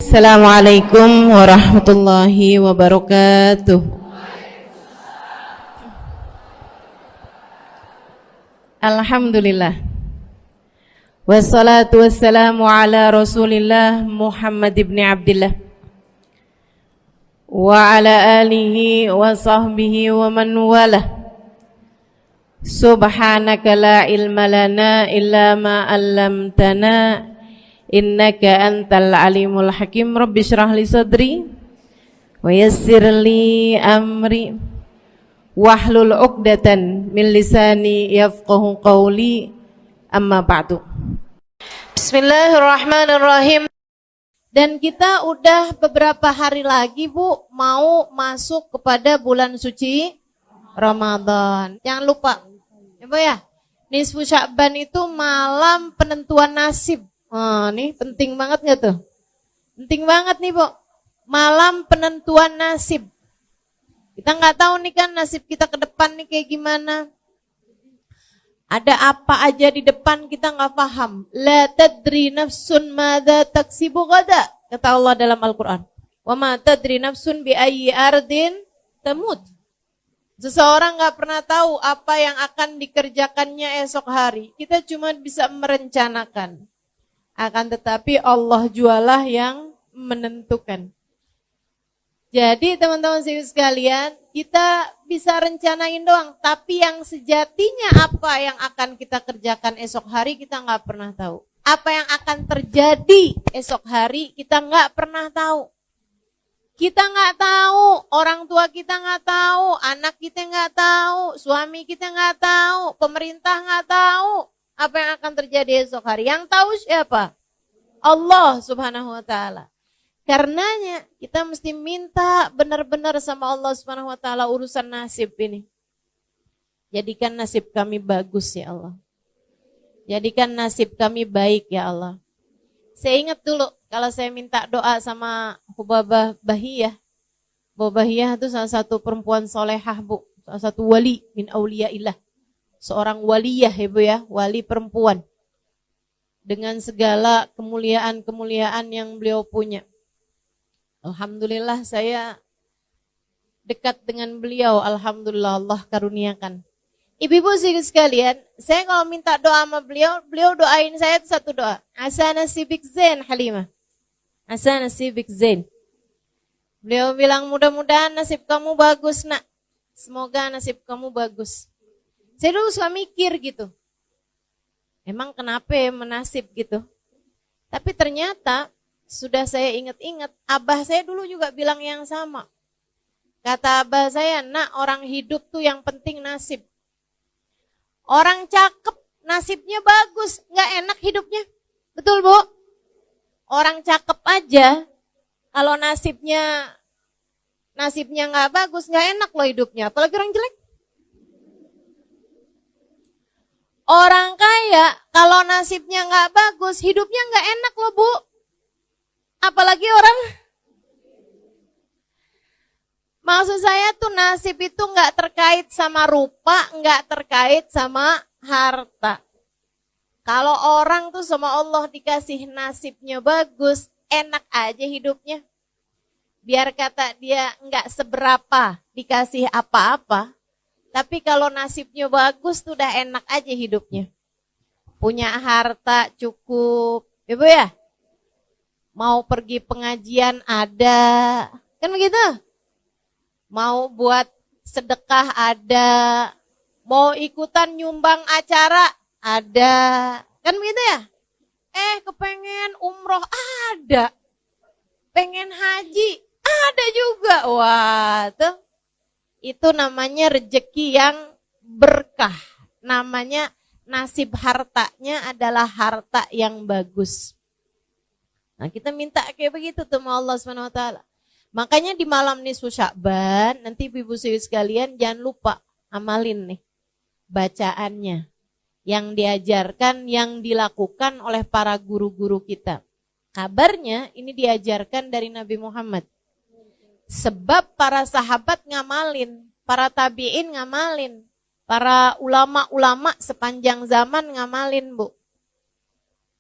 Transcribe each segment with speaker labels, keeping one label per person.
Speaker 1: Assalamualaikum warahmatullahi wabarakatuh. Alhamdulillah. Wassalatu wassalamu ala Rasulillah Muhammad ibn Abdillah wa ala alihi wa sahbihi wa man walah. Subhanaka la ilma lana illa ma 'allamtana innaka antal alimul hakim. Rabbi shrah li sadri wa yassir li amri wahlul 'uqdatan min lisani yafqahu qawli. Amma ba'du. Bismillahirrahmanirrahim. Dan kita udah beberapa hari lagi, Bu, mau masuk kepada bulan suci Ramadan. Jangan lupa ya, Bu ya, nisfu Sya'ban itu malam penentuan nasib. Nih penting banget gak tuh? Penting banget nih, Bu. Malam penentuan nasib. Kita nggak tahu nih kan nasib kita ke depan nih kayak gimana. Ada apa aja di depan kita nggak paham. La tadri nafsun madza taksibu gada, kata Allah dalam Al-Qur'an. Wa ma tadri nafsun bi ayyi ardin tamut. Seseorang nggak pernah tahu apa yang akan dikerjakannya esok hari. Kita cuma bisa merencanakan. Akan tetapi Allah jualah yang menentukan. Jadi teman-teman sekalian, kita bisa rencanain doang. Tapi yang sejatinya apa yang akan kita kerjakan esok hari kita nggak pernah tahu. Apa yang akan terjadi esok hari kita nggak pernah tahu. Kita nggak tahu, orang tua kita nggak tahu, anak kita nggak tahu, suami kita nggak tahu, pemerintah nggak tahu apa yang akan terjadi esok hari. Yang tahu siapa? Allah Subhanahu wa Ta'ala. Karenanya kita mesti minta benar-benar sama Allah Subhanahu wa Ta'ala urusan nasib ini. Jadikan nasib kami bagus ya Allah. Jadikan nasib kami baik ya Allah. Saya ingat dulu kalau saya minta doa sama Hubabah Bahiyah. Hubabah Bahiyah itu salah satu perempuan solehah, Bu. Salah satu wali min auliyaillah. Seorang waliyah ya, Bu ya, wali perempuan. Dengan segala kemuliaan-kemuliaan yang beliau punya. Alhamdulillah saya dekat dengan beliau. Alhamdulillah Allah karuniakan. Ibu-ibu sekalian, saya kalau minta doa sama beliau, beliau doain saya satu doa. Asa nasibik zain Halimah. Asa nasibik zain. Beliau bilang mudah-mudahan nasib kamu bagus nak. Semoga nasib kamu bagus. Saya dulu suka mikir gitu. Emang kenapa ya menasib gitu? Tapi ternyata sudah saya ingat-ingat, abah saya dulu juga bilang yang sama. Kata abah saya, nak orang hidup tuh yang penting nasib. Orang cakep, nasibnya bagus, nggak enak hidupnya. Betul, Bu? Orang cakep aja, kalau nasibnya nggak bagus, nggak enak loh hidupnya. Apalagi orang jelek. Orang kaya, kalau nasibnya nggak bagus, hidupnya nggak enak loh, Bu. Apalagi orang. Maksud saya tuh nasib itu nggak terkait sama rupa, nggak terkait sama harta. Kalau orang tuh sama Allah dikasih nasibnya bagus, enak aja hidupnya. Biar kata dia nggak seberapa dikasih apa-apa, tapi kalau nasibnya bagus tuh udah enak aja hidupnya. Punya harta cukup, Ibu ya. Mau pergi pengajian ada, kan begitu? Mau buat sedekah ada, mau ikutan nyumbang acara ada, kan begitu ya? Kepengen umroh ada, pengen haji ada juga. Wah, tuh itu namanya rezeki yang berkah. Namanya nasib hartanya adalah harta yang bagus. Nah, kita minta kayak begitu tuh sama Allah Subhanahu wa Ta'ala. Makanya di malam nisfu Sya'ban, nanti ibu-ibu sekalian jangan lupa amalin nih bacaannya. Yang diajarkan, yang dilakukan oleh para guru-guru kita. Kabarnya ini diajarkan dari Nabi Muhammad. Sebab para sahabat ngamalin, para tabi'in ngamalin, para ulama-ulama sepanjang zaman ngamalin, Bu.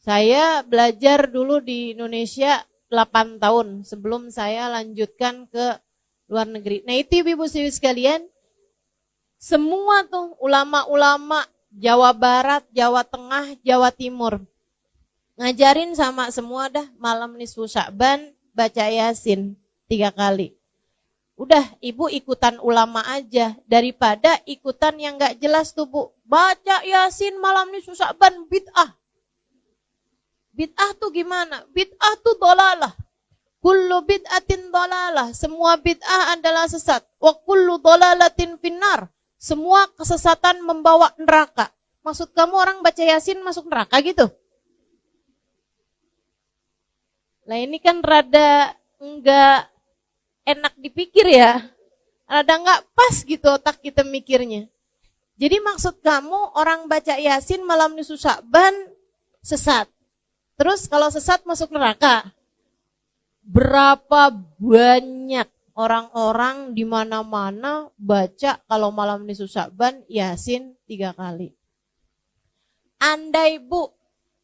Speaker 1: Saya belajar dulu di Indonesia 8 tahun sebelum saya lanjutkan ke luar negeri. Nah itu ibu-ibu sekalian, semua tuh ulama-ulama Jawa Barat, Jawa Tengah, Jawa Timur ngajarin sama semua dah malam nisfu Sya'ban baca Yasin 3 kali. Udah ibu ikutan ulama aja daripada ikutan yang gak jelas tuh bu. Baca Yasin malam nisfu Sya'ban bid'ah. Bid'ah tuh gimana? Bid'ah tuh dolalah. Kullu bid'atin dolalah. Semua bid'ah adalah sesat. Wa kullu dolalatin finnar. Semua kesesatan membawa neraka. Maksud kamu orang baca Yasin masuk neraka gitu? Nah ini kan rada enggak enak dipikir ya. Rada enggak pas gitu otak kita mikirnya. Jadi maksud kamu orang baca Yasin malam nisfu Sya'ban sesat. Terus kalau sesat masuk neraka. Berapa banyak orang-orang di mana-mana baca kalau malam nisfu Sya'ban Yasin 3 kali.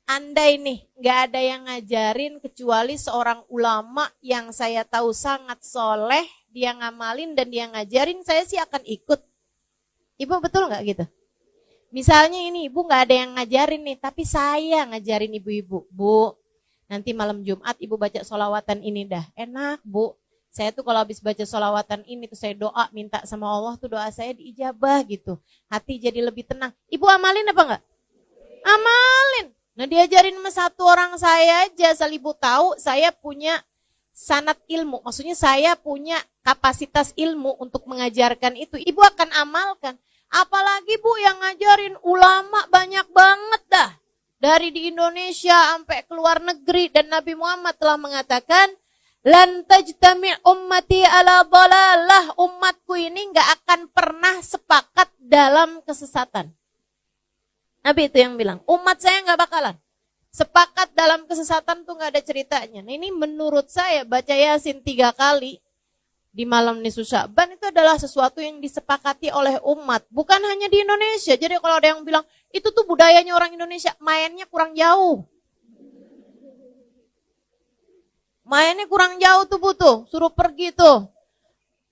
Speaker 1: Andai nih gak ada yang ngajarin kecuali seorang ulama yang saya tahu sangat soleh, dia ngamalin dan dia ngajarin, saya sih akan ikut. Ibu betul gak gitu? Misalnya ini ibu gak ada yang ngajarin nih, tapi saya ngajarin ibu-ibu. Bu, nanti malam Jumat ibu baca sholawatan ini dah. Enak bu, saya tuh kalau habis baca sholawatan ini tuh saya doa, minta sama Allah tuh doa saya diijabah gitu. Hati jadi lebih tenang. Ibu amalin apa enggak? Amalin. Nah diajarin sama satu orang saya aja, asal ibu tahu saya punya sanad ilmu. Maksudnya saya punya kapasitas ilmu untuk mengajarkan itu. Ibu akan amalkan. Apalagi bu yang ngajarin ulama banyak banget dah. Dari di Indonesia sampai ke luar negeri. Dan Nabi Muhammad telah mengatakan, lan tajtami' ummati ala dhalalah. Umatku ini gak akan pernah sepakat dalam kesesatan. Nabi itu yang bilang, umat saya gak bakalan sepakat dalam kesesatan tuh gak ada ceritanya. Nah ini menurut saya baca Yasin 3 kali di malam nisfu Sya'ban itu adalah sesuatu yang disepakati oleh umat. Bukan hanya di Indonesia. Jadi kalau ada yang bilang, itu tuh budayanya orang Indonesia, mainnya kurang jauh. Mainnya kurang jauh tuh butuh, suruh pergi tuh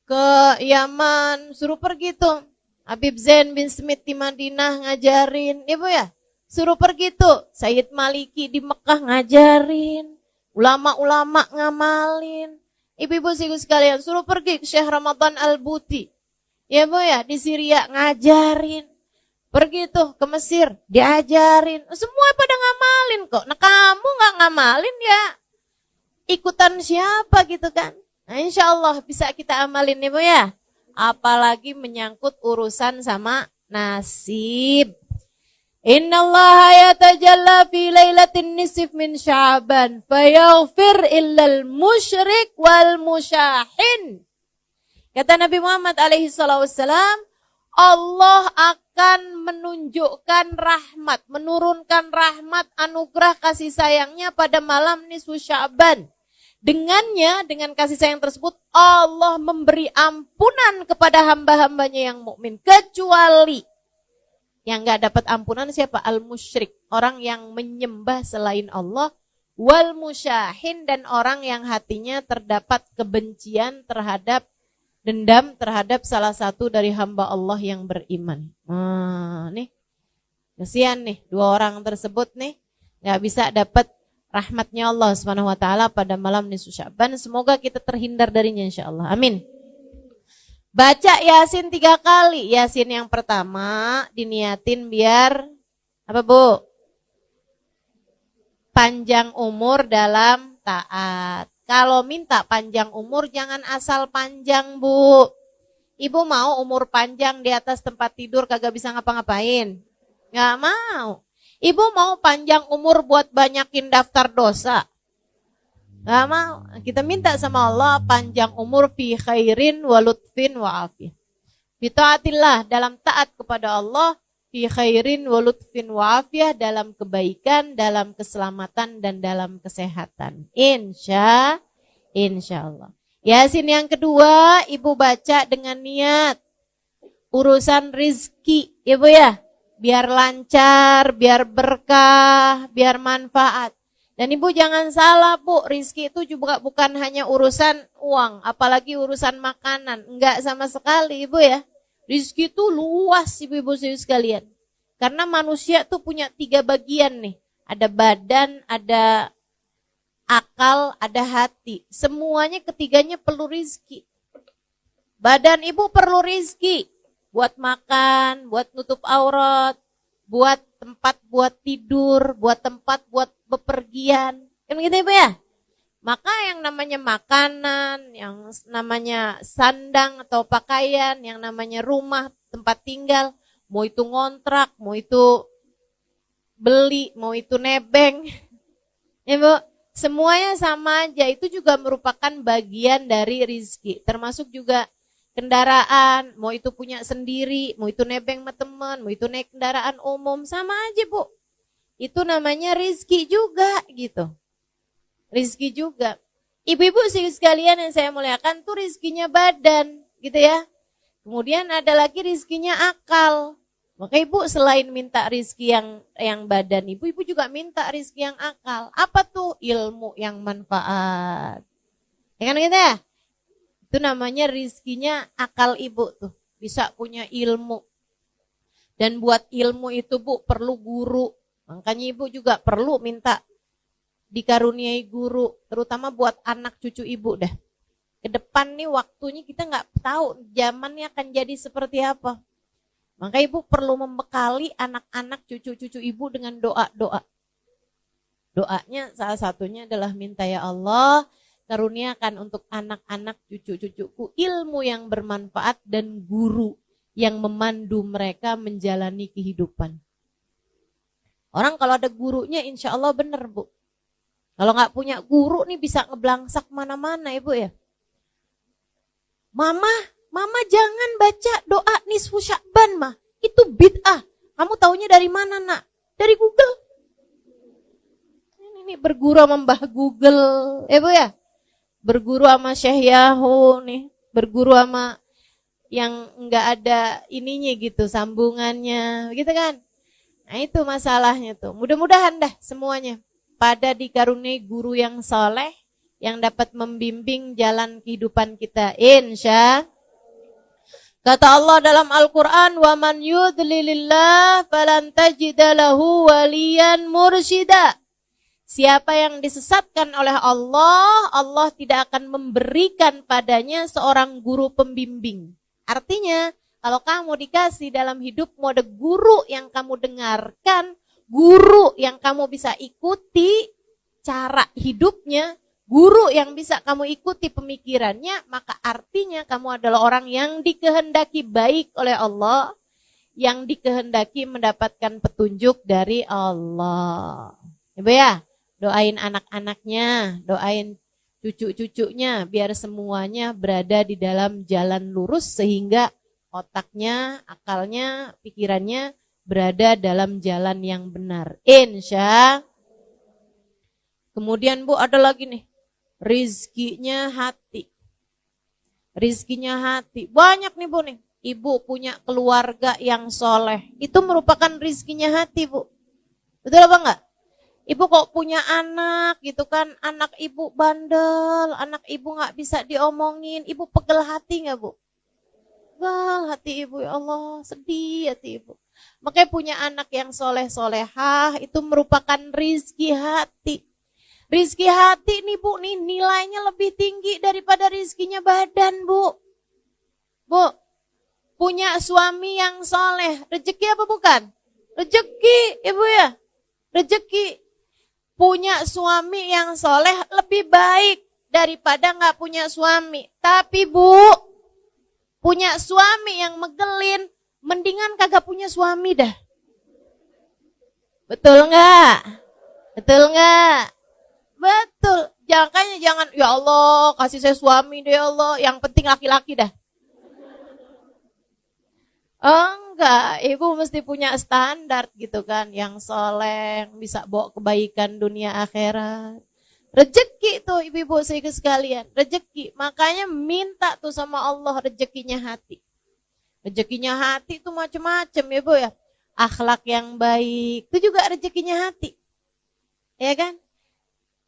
Speaker 1: ke Yaman, suruh pergi tuh. Habib Zain bin Smith di Madinah ngajarin, ibu ya, suruh pergi tuh. Sayyid Maliki di Mekah ngajarin, ulama-ulama ngamalin. Ibu-ibu sekalian, suruh pergi ke Syekh Ramadan Al-Buti, ya bu ya, di Syria ngajarin. Pergi tuh ke Mesir, diajarin. Semua pada ngamalin kok. Nah kamu gak ngamalin ya, ikutan siapa gitu kan? Nah insya Allah bisa kita amalin ibu ya. Apalagi menyangkut urusan sama nasib. Innallaha yatajalla fi lailatin nisf min Sya'ban fayaghfir illal musyrik wal musyahin. Kata Nabi Muhammad alaihi salatu wassalam, Allah akan menunjukkan rahmat, menurunkan rahmat, anugerah kasih sayangnya pada malam nisfu Sya'ban. Dengannya, dengan kasih sayang tersebut, Allah memberi ampunan kepada hamba-hambanya yang mukmin, kecuali yang gak dapat ampunan siapa? Al-musyrik, orang yang menyembah selain Allah, wal musyahin, dan orang yang hatinya terdapat kebencian terhadap, dendam terhadap salah satu dari hamba Allah yang beriman. Nih, kasihan nih, 2 orang tersebut nih gak bisa dapat rahmatnya Allah Subhanahu wa taala pada malam nisfu Sya'ban. Semoga kita terhindar darinya insyaallah. Amin. Baca Yasin 3 kali. Yasin yang pertama diniatin biar apa bu? Panjang umur dalam taat. Kalau minta panjang umur jangan asal panjang bu. Ibu mau umur panjang di atas tempat tidur kagak bisa ngapa-ngapain? Gak mau. Ibu mau panjang umur buat banyakin daftar dosa? Gak mau. Kita minta sama Allah panjang umur fi khairin wa lutfin wa afiyah. Fi taatillah, dalam taat kepada Allah, fi khairin wa lutfin wa afiyah, dalam kebaikan, dalam keselamatan dan dalam kesehatan. Insya Allah. Yasin yang kedua ibu baca dengan niat urusan rizki, ibu ya. Biar lancar, biar berkah, biar manfaat. Dan ibu jangan salah bu, rizki itu juga bukan hanya urusan uang, apalagi urusan makanan. Enggak sama sekali ibu ya. Rizki itu luas ibu-ibu sekalian. Karena manusia tuh punya 3 bagian nih. Ada badan, ada akal, ada hati. Semuanya ketiganya perlu rizki. Badan ibu perlu rizki. Buat makan, buat nutup aurat, buat tempat buat tidur, buat tempat buat bepergian. Kan gitu ibu ya? Maka yang namanya makanan, yang namanya sandang atau pakaian, yang namanya rumah, tempat tinggal, mau itu ngontrak, mau itu beli, mau itu nebeng. Ya bu, semuanya sama aja, itu juga merupakan bagian dari rizki. Termasuk juga kendaraan, mau itu punya sendiri, mau itu nebeng sama teman, mau itu naik kendaraan umum, sama aja bu. Itu namanya rizki juga gitu. Rizki juga. Ibu-ibu sekalian yang saya muliakan tuh rizkinya badan gitu ya. Kemudian ada lagi rizkinya akal. Maka ibu selain minta rizki yang badan, ibu juga minta rizki yang akal. Apa tuh? Ilmu yang manfaat. Ya kan gitu ya? Itu namanya rizkinya akal ibu tuh. Bisa punya ilmu. Dan buat ilmu itu bu perlu guru. Makanya ibu juga perlu minta dikaruniai guru. Terutama buat anak cucu ibu dah. Ke depan nih waktunya kita gak tahu zamannya akan jadi seperti apa. Maka ibu perlu membekali anak-anak cucu-cucu ibu dengan doa-doa. Doanya salah satunya adalah minta ya Allah, karuniakan untuk anak-anak cucu-cucuku ilmu yang bermanfaat dan guru yang memandu mereka menjalani kehidupan. Orang kalau ada gurunya insya Allah benar bu. Kalau gak punya guru nih bisa ngeblangsak mana-mana ibu ya. Mama jangan baca doa nisfu Sya'ban mah. Itu bid'ah. Kamu taunya dari mana nak? Dari Google. Ini berguru sama Mbah Google. Bu ya. Berguru sama Syekh Yahoo nih. Berguru sama yang enggak ada ininya gitu. Sambungannya. Gitu kan. Nah itu masalahnya tuh. Mudah-mudahan dah semuanya. Pada dikaruniai guru yang soleh. Yang dapat membimbing jalan kehidupan kita. Insya kata Allah dalam Al-Quran, وَمَنْ يُضْلِلِ اللَّهِ فَلَنْ تَجِدَ لَهُ وَلِيًّا مُرْشِدًا. Siapa yang disesatkan oleh Allah, Allah tidak akan memberikan padanya seorang guru pembimbing. Artinya, kalau kamu dikasih dalam hidupmu ada guru yang kamu dengarkan, guru yang kamu bisa ikuti cara hidupnya, guru yang bisa kamu ikuti pemikirannya, maka artinya kamu adalah orang yang dikehendaki baik oleh Allah, yang dikehendaki mendapatkan petunjuk dari Allah. Ibu ya, doain anak-anaknya, doain cucu-cucunya, biar semuanya berada di dalam jalan lurus sehingga otaknya, akalnya, pikirannya berada dalam jalan yang benar. Insya. Kemudian bu ada lagi nih. Rizkinya hati. Rizkinya hati. Banyak nih bu nih. Ibu punya keluarga yang soleh. Itu merupakan rizkinya hati bu. Betul apa enggak? Ibu kok punya anak gitu kan. Anak ibu bandel. Anak ibu gak bisa diomongin. Ibu pegel hati gak bu? Pegel hati ibu ya Allah. Sedih hati ibu. Makanya punya anak yang soleh-solehah. Itu merupakan rizki hati. Rizki hati nih bu, nih nilainya lebih tinggi daripada rizkinya badan bu. Bu, punya suami yang soleh, rezeki apa bukan? Rezeki ibu ya, rezeki. Punya suami yang soleh lebih baik daripada gak punya suami. Tapi bu, punya suami yang megelin, mendingan kagak punya suami dah. Betul gak? Betul gak? Betul, jangan, ya Allah kasih saya suami deh ya Allah, yang penting laki-laki dah. Enggak, ibu mesti punya standar gitu kan, yang soleh, bisa bawa kebaikan dunia akhirat. Rezeki tuh ibu-ibu sekalian, rezeki, makanya minta tuh sama Allah rezekinya hati. Rezekinya hati tuh macam-macam ya bu ya, akhlak yang baik, itu juga rezekinya hati, ya kan?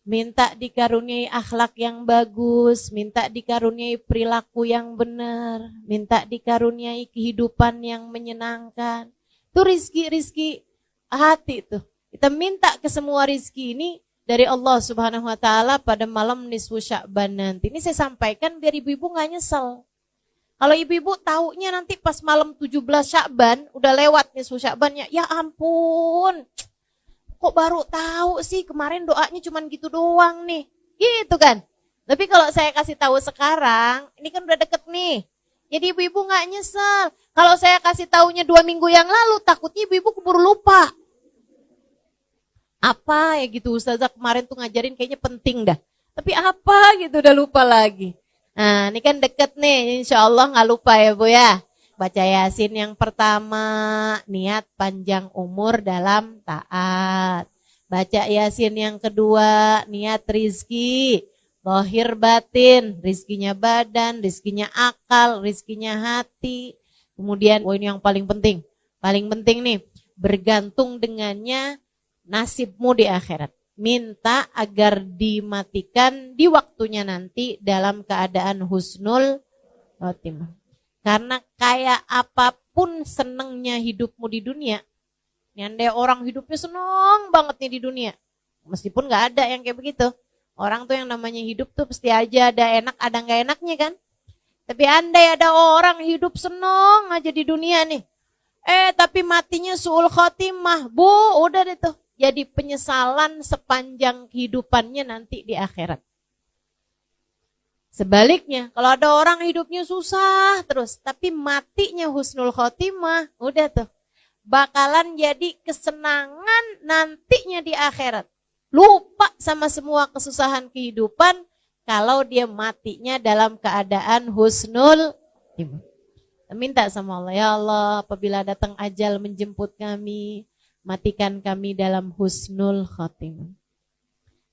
Speaker 1: minta dikaruniai akhlak yang bagus, minta dikaruniai perilaku yang benar, minta dikaruniai kehidupan yang menyenangkan. Itu rizki hati tuh. Kita minta ke semua rizki ini dari Allah Subhanahu wa taala pada malam nisfu Sya'ban nanti. Ini saya sampaikan biar ibu-ibu enggak nyesel. Kalau ibu-ibu taunya nanti pas malam 17 Sya'ban udah lewat nisfu Sya'ban, ya ampun. Kok baru tahu sih, kemarin doanya cuman gitu doang nih. Gitu kan. Tapi kalau saya kasih tahu sekarang, ini kan udah deket nih. Jadi ibu-ibu gak nyesel. Kalau saya kasih taunya 2 minggu yang lalu, takutnya ibu-ibu keburu lupa. Apa ya gitu, Ustazah kemarin tuh ngajarin kayaknya penting dah. Tapi apa gitu udah lupa lagi. Nah ini kan deket nih, insya Allah gak lupa ya Bu ya. Baca Yasin yang pertama, niat panjang umur dalam taat. Baca Yasin yang kedua, niat rizki, zahir batin, rizkinya badan, rizkinya akal, rizkinya hati. Kemudian, ini yang paling penting nih, bergantung dengannya nasibmu di akhirat. Minta agar dimatikan di waktunya nanti dalam keadaan husnul khotimah. Karena kayak apapun senengnya hidupmu di dunia, nyandai orang hidupnya seneng banget nih di dunia. Meskipun gak ada yang kayak begitu. Orang tuh yang namanya hidup tuh pasti aja ada enak, ada gak enaknya kan. Tapi andai ada orang hidup seneng aja di dunia nih. Tapi matinya su'ul khotimah. Bu, udah deh tuh. Jadi penyesalan sepanjang kehidupannya nanti di akhirat. Sebaliknya, kalau ada orang hidupnya susah terus, tapi matinya husnul khotimah, udah tuh. Bakalan jadi kesenangan nantinya di akhirat. Lupa sama semua kesusahan kehidupan kalau dia matinya dalam keadaan husnul khotimah. Minta sama Allah, ya Allah, apabila datang ajal menjemput kami, matikan kami dalam husnul khotimah.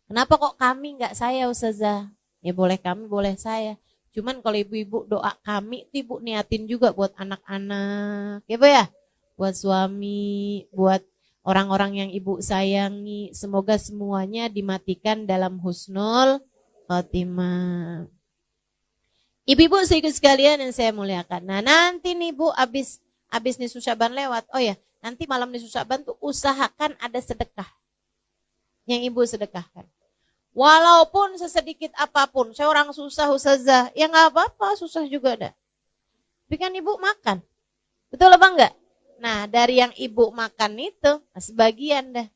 Speaker 1: Kenapa kok kami enggak saya, Ustazah? Ya boleh kami, boleh saya. Cuman kalau ibu-ibu doa kami, ibu niatin juga buat anak-anak. Ya Bu ya? Buat suami, buat orang-orang yang ibu sayangi. Semoga semuanya dimatikan dalam husnul khotimah. Ibu-ibu sekalian sekalian yang saya muliakan. Nah nanti nih Bu, abis nisfu Sya'ban lewat. Oh ya, nanti malam nisfu Sya'ban tuh usahakan ada sedekah. Yang ibu sedekahkan. Walaupun sesedikit apapun, saya orang susah Ustazah, ya gak apa-apa, susah juga dah. Tapi kan ibu makan, betul apa enggak? Nah dari yang ibu makan itu, sebagian dah.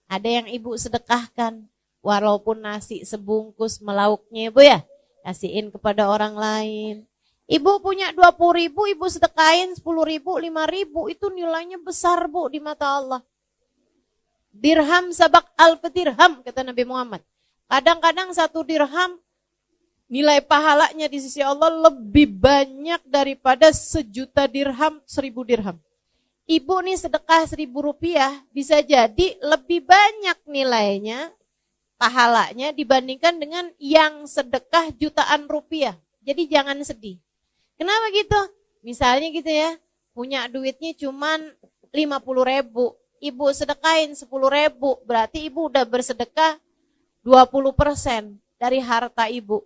Speaker 1: Ada yang ibu sedekahkan, walaupun nasi sebungkus melauknya ibu ya, kasihin kepada orang lain. Ibu punya 20.000, ibu sedekahin 10.000, 5.000, itu nilainya besar Bu di mata Allah. Dirham sabak alf dirham, kata Nabi Muhammad. Kadang-kadang 1 dirham nilai pahalanya di sisi Allah lebih banyak daripada 1.000.000 dirham, 1.000 dirham. Ibu nih sedekah 1.000 rupiah bisa jadi lebih banyak nilainya, pahalanya dibandingkan dengan yang sedekah jutaan rupiah. Jadi jangan sedih. Kenapa gitu? Misalnya gitu ya, punya duitnya cuman 50.000, ibu sedekahin 10.000, berarti ibu udah bersedekah 20% dari harta ibu.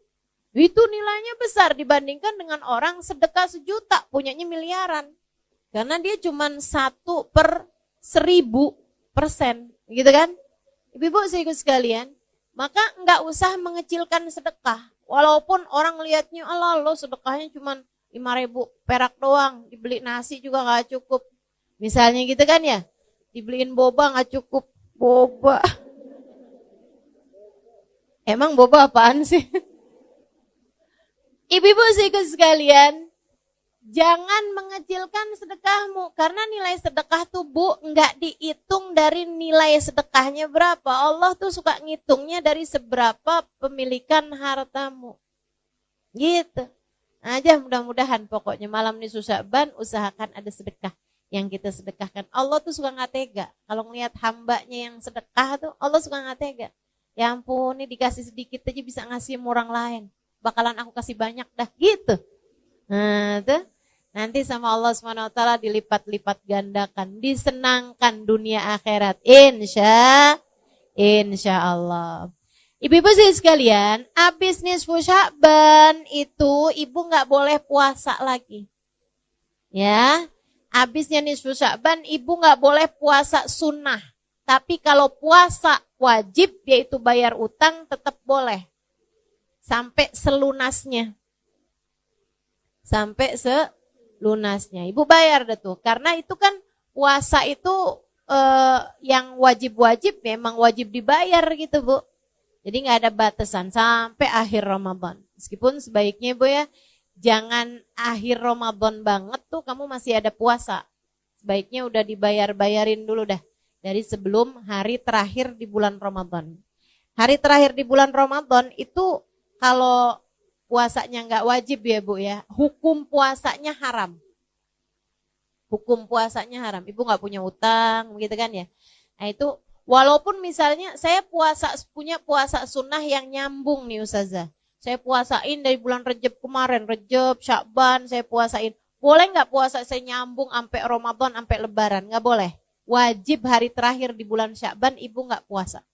Speaker 1: Itu nilainya besar dibandingkan dengan orang sedekah 1 juta, punyanya miliaran. Karena dia cuma 1/1000%, gitu kan? Ibu-ibu sekalian, maka enggak usah mengecilkan sedekah. Walaupun orang lihatnya, Allah lo sedekahnya cuma 5.000 perak doang, dibeli nasi juga enggak cukup. Misalnya gitu kan ya, dibeliin boba enggak cukup. Boba. Emang boba apaan sih? Ibu-ibu sekalian, jangan mengecilkan sedekahmu. Karena nilai sedekah tuh Bu, enggak dihitung dari nilai sedekahnya berapa. Allah tuh suka ngitungnya dari seberapa pemilikan hartamu. Gitu. Aja mudah-mudahan pokoknya malam nisfu Sya'ban usahakan ada sedekah yang kita sedekahkan. Allah tuh suka gak tega. Kalau ngelihat hambanya yang sedekah tuh, Allah suka gak tega. Ya ampun, ini dikasih sedikit aja bisa ngasih sama orang lain. Bakalan aku kasih banyak dah, gitu. Nah, tuh. Nanti sama Allah SWT dilipat-lipat gandakan. Disenangkan dunia akhirat. Insya Allah. Ibu-ibu sekalian, habis nisfu Sya'ban itu ibu nggak boleh puasa lagi. Ya, habisnya nisfu Sya'ban ibu nggak boleh puasa sunnah. Tapi kalau puasa wajib yaitu bayar utang tetap boleh. Sampai selunasnya. Sampai selunasnya. Ibu bayar deh tuh. Karena itu kan puasa itu yang wajib-wajib memang wajib dibayar gitu Bu. Jadi nggak ada batasan sampai akhir Ramadan. Meskipun sebaiknya Bu ya, jangan akhir Ramadan banget tuh kamu masih ada puasa. Sebaiknya udah dibayar-bayarin dulu dah. Dari sebelum hari terakhir di bulan Ramadan. Hari terakhir di bulan Ramadan itu kalau puasanya nggak wajib ya Bu ya, hukum puasanya haram. Hukum puasanya haram. Ibu nggak punya utang, begitu kan ya. Nah itu walaupun misalnya saya punya puasa sunnah yang nyambung nih Ustazah. Saya puasain dari bulan Rejab kemarin, Rejab, Sya'ban saya puasain. Boleh nggak puasa saya nyambung sampai Ramadan, sampai Lebaran? Nggak boleh. Wajib hari terakhir di bulan Sya'ban ibu nggak puasa.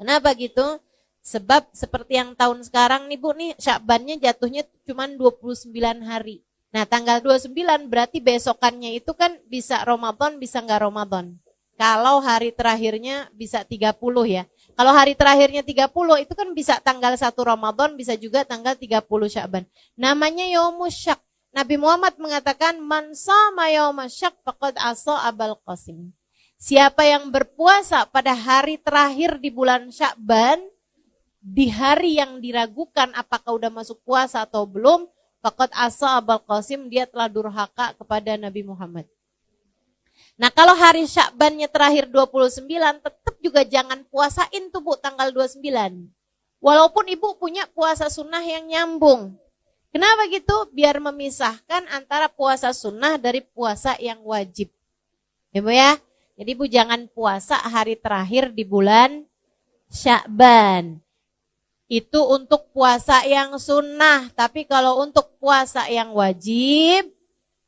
Speaker 1: Kenapa gitu? Sebab seperti yang tahun sekarang nih Bu nih, Sya'bannya jatuhnya cuma 29 hari. Nah tanggal 29 berarti besokannya itu kan bisa Ramadan, bisa nggak Ramadan. Kalau hari terakhirnya bisa 30 ya. Kalau hari terakhirnya 30 itu kan bisa tanggal 1 Ramadan, bisa juga tanggal 30 Sya'ban. Namanya Yaumus Syak. Nabi Muhammad mengatakan, Man shama Yaumus Syak faqad asa Abul Qasim. Siapa yang berpuasa pada hari terakhir di bulan Sya'ban, di hari yang diragukan apakah udah masuk puasa atau belum, faqad asa Abul Qasim, dia telah durhaka kepada Nabi Muhammad. Nah kalau hari Sya'bannya terakhir 29, tetap juga jangan puasain tuh Bu tanggal 29. Walaupun ibu punya puasa sunnah yang nyambung. Kenapa gitu? Biar memisahkan antara puasa sunnah dari puasa yang wajib. Ibu ya? Jadi ibu jangan puasa hari terakhir di bulan Sya'ban. Itu untuk puasa yang sunnah. Tapi kalau untuk puasa yang wajib,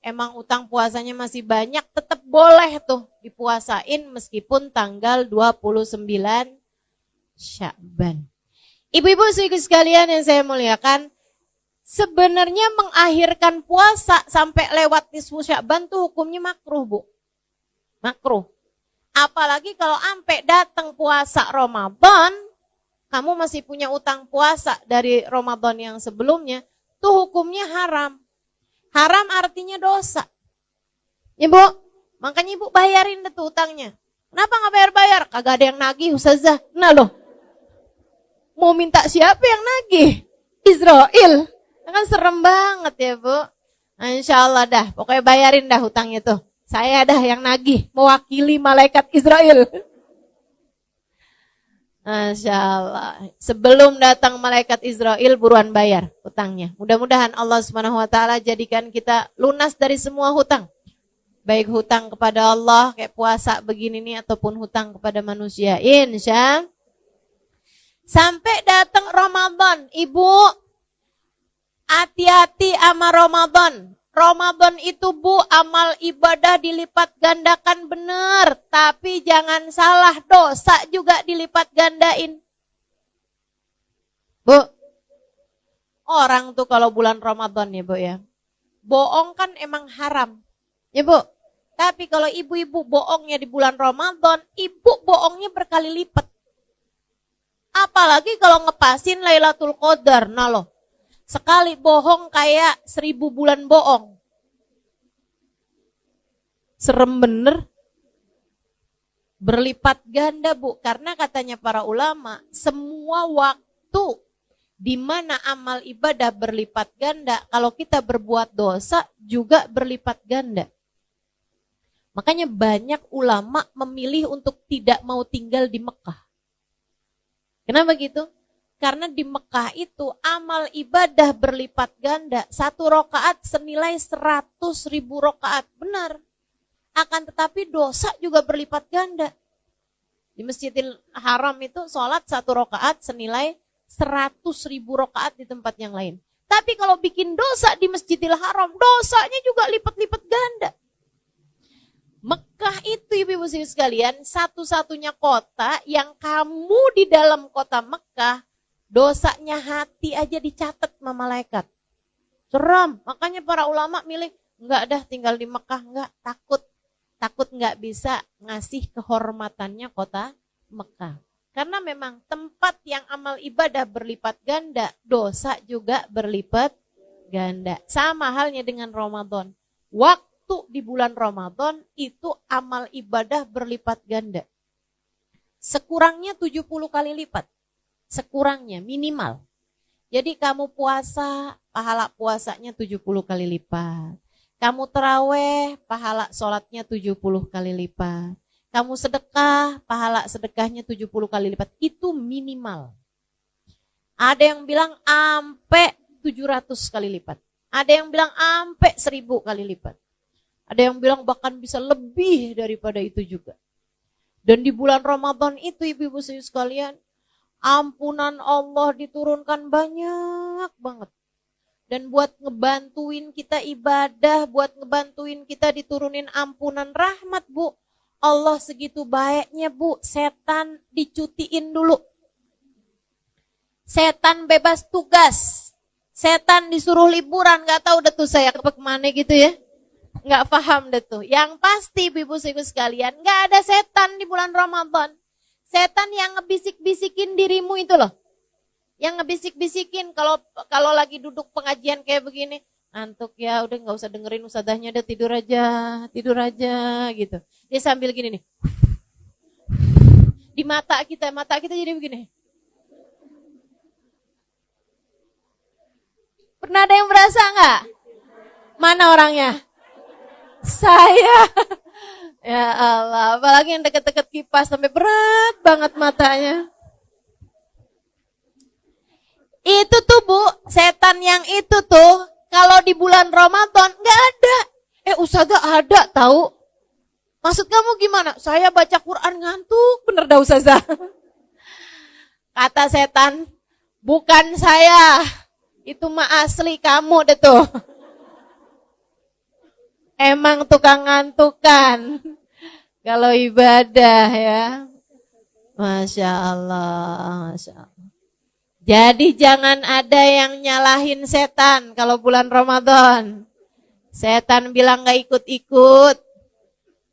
Speaker 1: emang utang puasanya masih banyak, tetap boleh tuh dipuasain meskipun tanggal 29 Sya'ban. Ibu-ibu sekalian yang saya muliakan, sebenarnya mengakhirkan puasa sampai lewat nisfu Sya'ban tuh hukumnya makruh Bu. Makruh. Apalagi kalau sampai datang puasa Ramadan, kamu masih punya utang puasa dari Ramadan yang sebelumnya, tuh hukumnya haram. Haram artinya dosa. Ya Bu, makanya Ibu bayarin deh tuh utangnya. Kenapa gak bayar-bayar? Kagak ada yang nagih Ustazah. Nah loh, mau minta siapa yang nagih? Israel. Kan serem banget ya Bu. Nah, insya Allah dah, pokoknya bayarin dah hutangnya tuh. Saya dah yang nagih, mewakili malaikat Israel. Masya Allah. Sebelum datang malaikat Israel, buruan bayar hutangnya. Mudah-mudahan Allah SWT jadikan kita lunas dari semua hutang. Baik hutang kepada Allah, kayak puasa begini nih, ataupun hutang kepada manusia. Insya. Sampai datang Ramadan. Ibu, hati-hati sama Ramadan. Ramadan itu Bu, amal ibadah dilipat gandakan benar. Tapi jangan salah, dosa juga dilipat gandain. Bu, orang tuh kalau bulan Ramadan ya Bu ya, bohong kan emang haram. Ya Bu, tapi kalau ibu-ibu bohongnya di bulan Ramadan, ibu bohongnya berkali lipat. Apalagi kalau ngepasin Lailatul Qadar, nah loh. Sekali bohong kayak 1000 bulan bohong. Serem bener. Berlipat ganda Bu. Karena katanya para ulama, semua waktu di mana amal ibadah berlipat ganda, kalau kita berbuat dosa juga berlipat ganda. Makanya banyak ulama memilih untuk tidak mau tinggal di Mekah. Kenapa gitu? Karena di Mekah itu amal ibadah berlipat ganda. 1 rakaat senilai 100.000 rakaat. Benar. Akan tetapi dosa juga berlipat ganda. Di Masjidil Haram itu sholat 1 rakaat senilai 100.000 rakaat di tempat yang lain. Tapi kalau bikin dosa di Masjidil Haram, dosanya juga lipat-lipat ganda. Mekah itu ibu-ibu sekalian satu-satunya kota yang kamu di dalam kota Mekah dosanya hati aja dicatat sama malaikat. Seram, makanya para ulama milih enggak dah tinggal di Mekah, enggak, takut enggak bisa ngasih kehormatannya kota Mekah. Karena memang tempat yang amal ibadah berlipat ganda, dosa juga berlipat ganda. Sama halnya dengan Ramadan. Waktu di bulan Ramadan itu amal ibadah berlipat ganda. Sekurangnya 70 kali lipat. Sekurangnya minimal. Jadi kamu puasa, pahala puasanya 70 kali lipat. Kamu terawih, pahala sholatnya 70 kali lipat. Kamu sedekah, pahala sedekahnya 70 kali lipat. Itu minimal. Ada yang bilang ampe 700 kali lipat. Ada yang bilang ampe 1000 kali lipat. Ada yang bilang bahkan bisa lebih daripada itu juga. Dan di bulan Ramadan itu ibu-ibu sekalian, ampunan Allah diturunkan banyak banget. Dan buat ngebantuin kita ibadah, buat ngebantuin kita diturunin ampunan rahmat, Bu. Allah segitu baiknya, Bu. Setan dicutiin dulu. Setan bebas tugas. Setan disuruh liburan, gak tahu deh tuh saya kemana gitu ya. Nggak paham deh tuh. Yang pasti ibu-ibu sekalian, nggak ada setan di bulan Ramadan. Setan yang ngebisik-bisikin dirimu itu loh. Yang ngebisik-bisikin kalau lagi duduk pengajian kayak begini, ngantuk ya, udah nggak usah dengerin ustadzahnya, udah tidur aja gitu. Dia sambil gini nih. Di mata kita jadi begini. Pernah ada yang merasa nggak? Mana orangnya? Saya. Ya Allah, apalagi yang deket-deket kipas sampai berat banget matanya. Itu tuh Bu, setan yang itu tuh kalau di bulan Ramadan nggak ada. Ustazah ada tahu. Maksud kamu gimana? Saya baca Quran ngantuk, bener dah Ustazah. Kata setan, bukan saya. Itu mah asli kamu deh tuh. Emang tukang ngantukan kalau ibadah ya. Masya Allah, Masya Allah. Jadi jangan ada yang nyalahin setan kalau bulan Ramadan. Setan bilang gak ikut-ikut.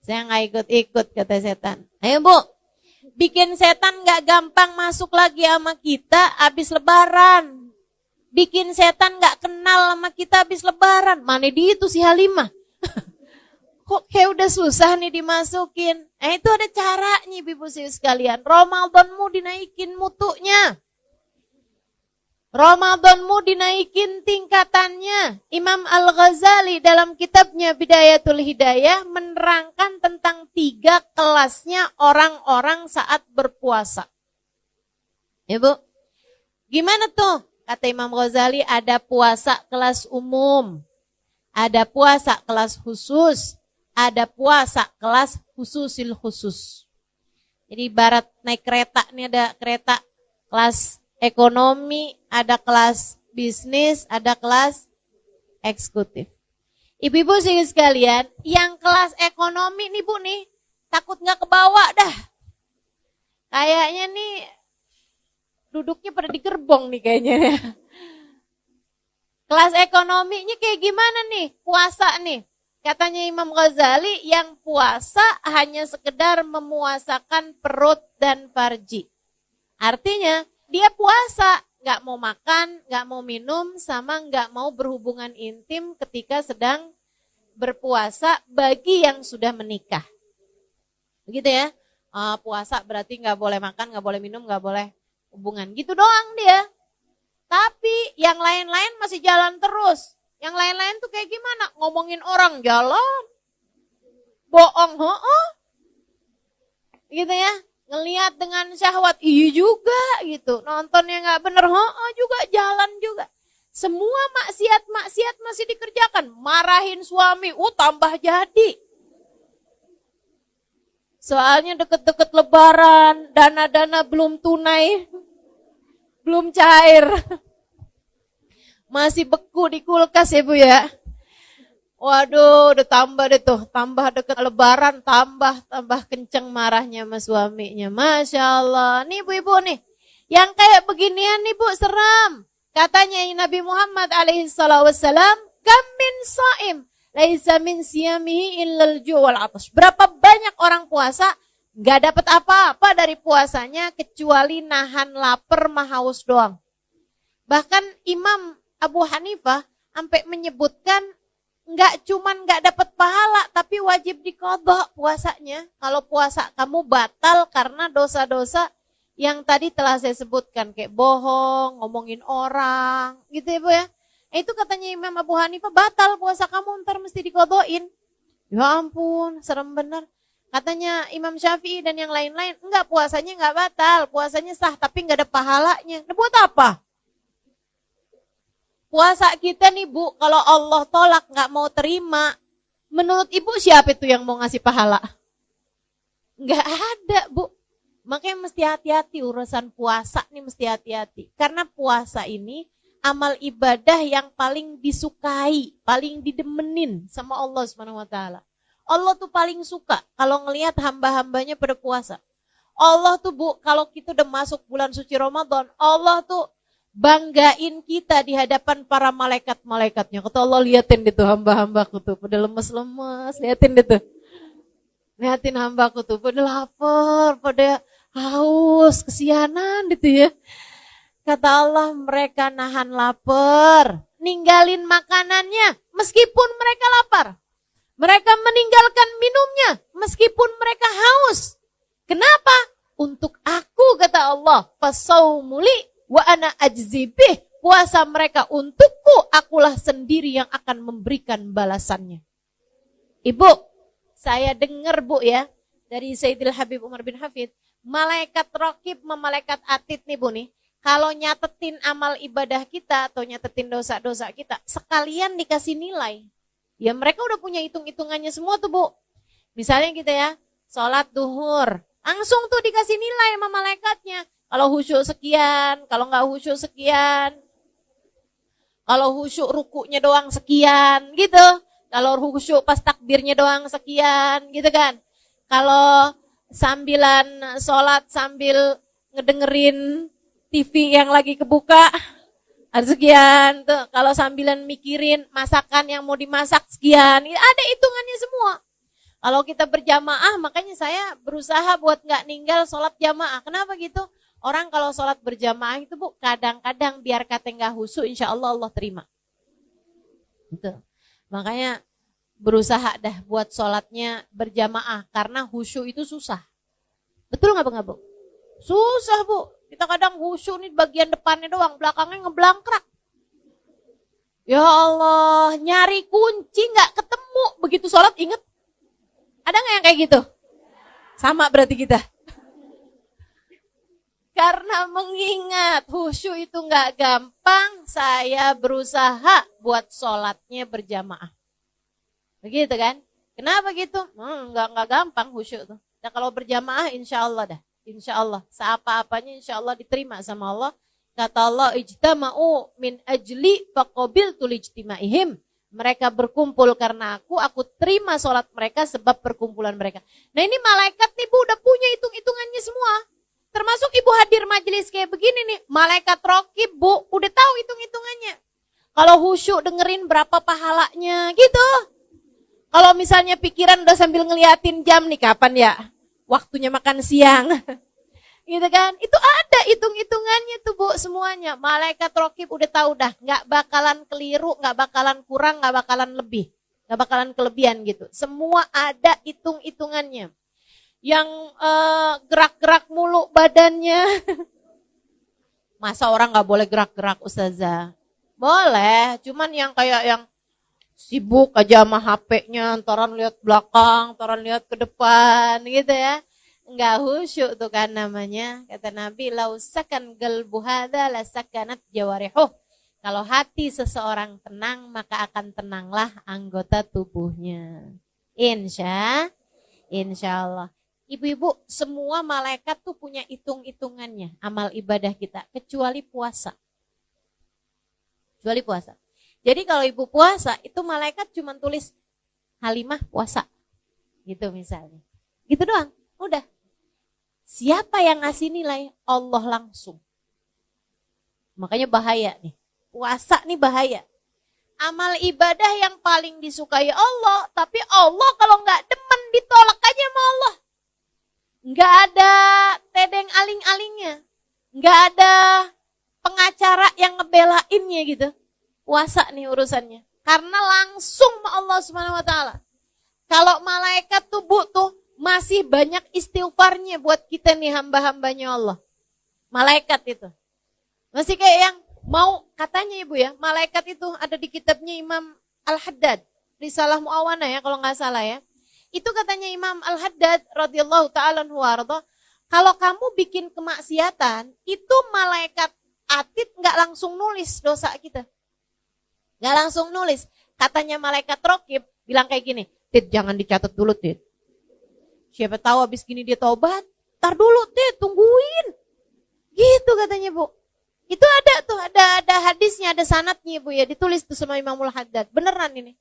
Speaker 1: Saya gak ikut-ikut kata setan. Ayo Bu, bikin setan gak gampang masuk lagi sama kita habis lebaran. Bikin setan gak kenal sama kita habis lebaran. Mana dia itu si Halimah? Kok kayak udah susah nih dimasukin. Itu ada caranya ibu-ibu sekalian. Ramadanmu dinaikin mutunya. Ramadanmu dinaikin tingkatannya. Imam Al-Ghazali dalam kitabnya Bidayatul Hidayah menerangkan tentang 3 kelasnya orang-orang saat berpuasa. Ya Bu, gimana tuh? Kata Imam Ghazali, ada puasa kelas umum. Ada puasa kelas khusus. Ada puasa kelas khususil khusus. Jadi ibarat naik kereta, nih ada kereta kelas ekonomi, ada kelas bisnis, ada kelas eksekutif. Ibu-ibu sekalian, yang kelas ekonomi nih Bu nih, takut gak kebawa dah. Kayaknya nih, duduknya pada di gerbong nih kayaknya. Kelas ekonominya kayak gimana nih, puasa nih. Katanya Imam Ghazali, yang puasa hanya sekedar memuasakan perut dan farji. Artinya, dia puasa, gak mau makan, gak mau minum, sama gak mau berhubungan intim ketika sedang berpuasa bagi yang sudah menikah. Begitu ya, puasa berarti gak boleh makan, gak boleh minum, gak boleh hubungan. Gitu doang dia. Tapi yang lain-lain masih jalan terus. Yang lain-lain tuh kayak gimana? Ngomongin orang jalan. Bohong, gitu ya. Ngelihat dengan syahwat, iya juga gitu. Nontonnya gak bener, juga jalan juga. Semua maksiat masih dikerjakan. Marahin suami, tambah jadi. Soalnya deket-deket lebaran, dana-dana belum tunai, belum cair. Masih beku di kulkas ya Bu ya. Waduh, udah tambah deh tuh, tambah deket lebaran, tambah kenceng marahnya sama suaminya. Masya Allah. Nih ibu-ibu nih, yang kayak beginian nih bu, seram. Katanya Nabi Muhammad alaihissalam, kam min saim, laisa min siyamihi illal ju' wal atash. Berapa banyak orang puasa, gak dapat apa-apa dari puasanya, kecuali nahan lapar sama haus doang. Bahkan Imam Abu Hanifah sampai menyebutkan, nggak dapat pahala, tapi wajib diqadha puasanya. Kalau puasa kamu batal karena dosa-dosa yang tadi telah saya sebutkan, kayak bohong, ngomongin orang, gitu ya bu ya. Itu katanya Imam Abu Hanifah, batal puasa kamu, ntar mesti diqadhain. Ya ampun, serem bener. Katanya Imam Syafi'i dan yang lain-lain, enggak, puasanya enggak batal, puasanya sah, tapi enggak ada pahalanya. Nah, buat apa? Puasa kita nih bu, kalau Allah tolak nggak mau terima, menurut ibu siapa itu yang mau ngasih pahala? Nggak ada bu. Makanya mesti hati-hati urusan puasa nih, mesti hati-hati. Karena puasa ini amal ibadah yang paling disukai, paling didemenin sama Allah SWT. Allah tuh paling suka kalau ngelihat hamba-hambanya pada puasa. Allah tuh bu, kalau kita udah masuk bulan suci Ramadan, Allah tuh banggain kita di hadapan para malaikat-malaikatnya. Kata Allah, liatin deh tuh hamba-hambaku tuh, pada lemes-lemes, liatin deh tuh. Liatin hambaku tuh, pada lapar, pada haus, kesianan gitu ya. Kata Allah, mereka nahan lapar, ninggalin makanannya, meskipun mereka lapar. Mereka meninggalkan minumnya, meskipun mereka haus. Kenapa? Untuk aku, kata Allah, fasaumuli wa ana ajzibih, puasa mereka untukku, akulah sendiri yang akan memberikan balasannya. Ibu, saya dengar bu ya, dari Sayyidil Habib Umar bin Hafid, malaikat raqib sama malaikat atid nih bu nih, kalau nyatetin amal ibadah kita atau nyatetin dosa-dosa kita, sekalian dikasih nilai. Ya mereka udah punya hitung-hitungannya semua tuh bu. Misalnya kita ya, sholat duhur, langsung tuh dikasih nilai sama malaikatnya. Kalau khusyuk sekian, kalau nggak khusyuk sekian. Kalau khusyuk rukuknya doang sekian, gitu. Kalau khusyuk pas takbirnya doang sekian, gitu kan. Kalau sambilan sholat sambil ngedengerin TV yang lagi kebuka, ada sekian. Tuh. Kalau sambilan mikirin masakan yang mau dimasak sekian, ada hitungannya semua. Kalau kita berjamaah, makanya saya berusaha buat nggak ninggal sholat jamaah. Kenapa gitu? Orang kalau sholat berjamaah itu bu, kadang-kadang biar kata nggak khusyuk, insya Allah Allah terima. Gitu. Makanya berusaha dah buat sholatnya berjamaah, karena khusyuk itu susah. Betul nggak bu? Susah bu. Kita kadang khusyuk nih bagian depannya doang, belakangnya ngeblangkrak. Ya Allah, nyari kunci nggak ketemu, begitu sholat inget. Ada nggak yang kayak gitu? Sama berarti kita. Karena mengingat khusyuk itu nggak gampang, saya berusaha buat sholatnya berjamaah. Begitu kan? Kenapa gitu? Nggak gampang khusyuk tuh. Nah, kalau berjamaah insya Allah dah. Insya Allah. Seapa-apanya insya Allah diterima sama Allah. Kata Allah, ijtama'u min ajli faqabiltu lijtimaihim. Mereka berkumpul karena aku terima sholat mereka sebab perkumpulan mereka. Nah ini malaikat nih bu, udah punya hitung-hitungannya semua. Termasuk ibu hadir majelis kayak begini nih, malaikat raqib bu, udah tahu hitung-hitungannya. Kalau khusyuk dengerin berapa pahalanya gitu. Kalau misalnya pikiran udah sambil ngeliatin jam nih, kapan ya waktunya makan siang. Gitu kan, itu ada hitung-hitungannya tuh bu semuanya. Malaikat raqib udah tahu dah, gak bakalan keliru, gak bakalan kurang, gak bakalan lebih. Gak bakalan kelebihan gitu. Semua ada hitung-hitungannya. Yang gerak-gerak mulu badannya. Masa orang gak boleh gerak-gerak Ustazah? Boleh, cuman yang kayak yang sibuk aja sama HP-nya, antaran lihat belakang, antaran lihat ke depan gitu ya. Enggak khusyuk tuh kan namanya. Kata Nabi, lausakan qalbu hadza lasakanat jawarihuh. Kalau hati seseorang tenang, maka akan tenanglah anggota tubuhnya. Insya Allah. Ibu-ibu, semua malaikat tuh punya hitung-hitungannya amal ibadah kita, kecuali puasa. Kecuali puasa. Jadi kalau ibu puasa, itu malaikat cuma tulis Halimah puasa. Gitu misalnya. Gitu doang, udah. Siapa yang ngasih nilai? Allah langsung. Makanya bahaya nih. Puasa nih bahaya. Amal ibadah yang paling disukai Allah, tapi Allah kalau nggak demen ditolak aja sama Allah. Nggak ada tedeng aling-alingnya. Nggak ada pengacara yang ngebelainnya gitu. Puasa nih urusannya. Karena langsung sama Allah Subhanahu wa taala. Kalau malaikat tuh masih banyak istighfarnya buat kita nih hamba-hambanya Allah. Malaikat itu. Masih kayak yang mau katanya ibu ya, malaikat itu ada di kitabnya Imam Al-Haddad. Risalah Mu'awana ya kalau nggak salah ya. Itu katanya Imam Al-Haddad radhiyallahu ta'ala anhu warda, kalau kamu bikin kemaksiatan, itu malaikat atid nggak langsung nulis dosa kita. Nggak langsung nulis. Katanya malaikat raqib bilang kayak gini, Tid jangan dicatat dulu Tid. Siapa tahu habis gini dia taubat, tar dulu Tid, tungguin. Gitu katanya Bu. Itu ada tuh, ada hadisnya, ada sanadnya Bu ya, ditulis tuh sama Imamul Haddad. Beneran ini.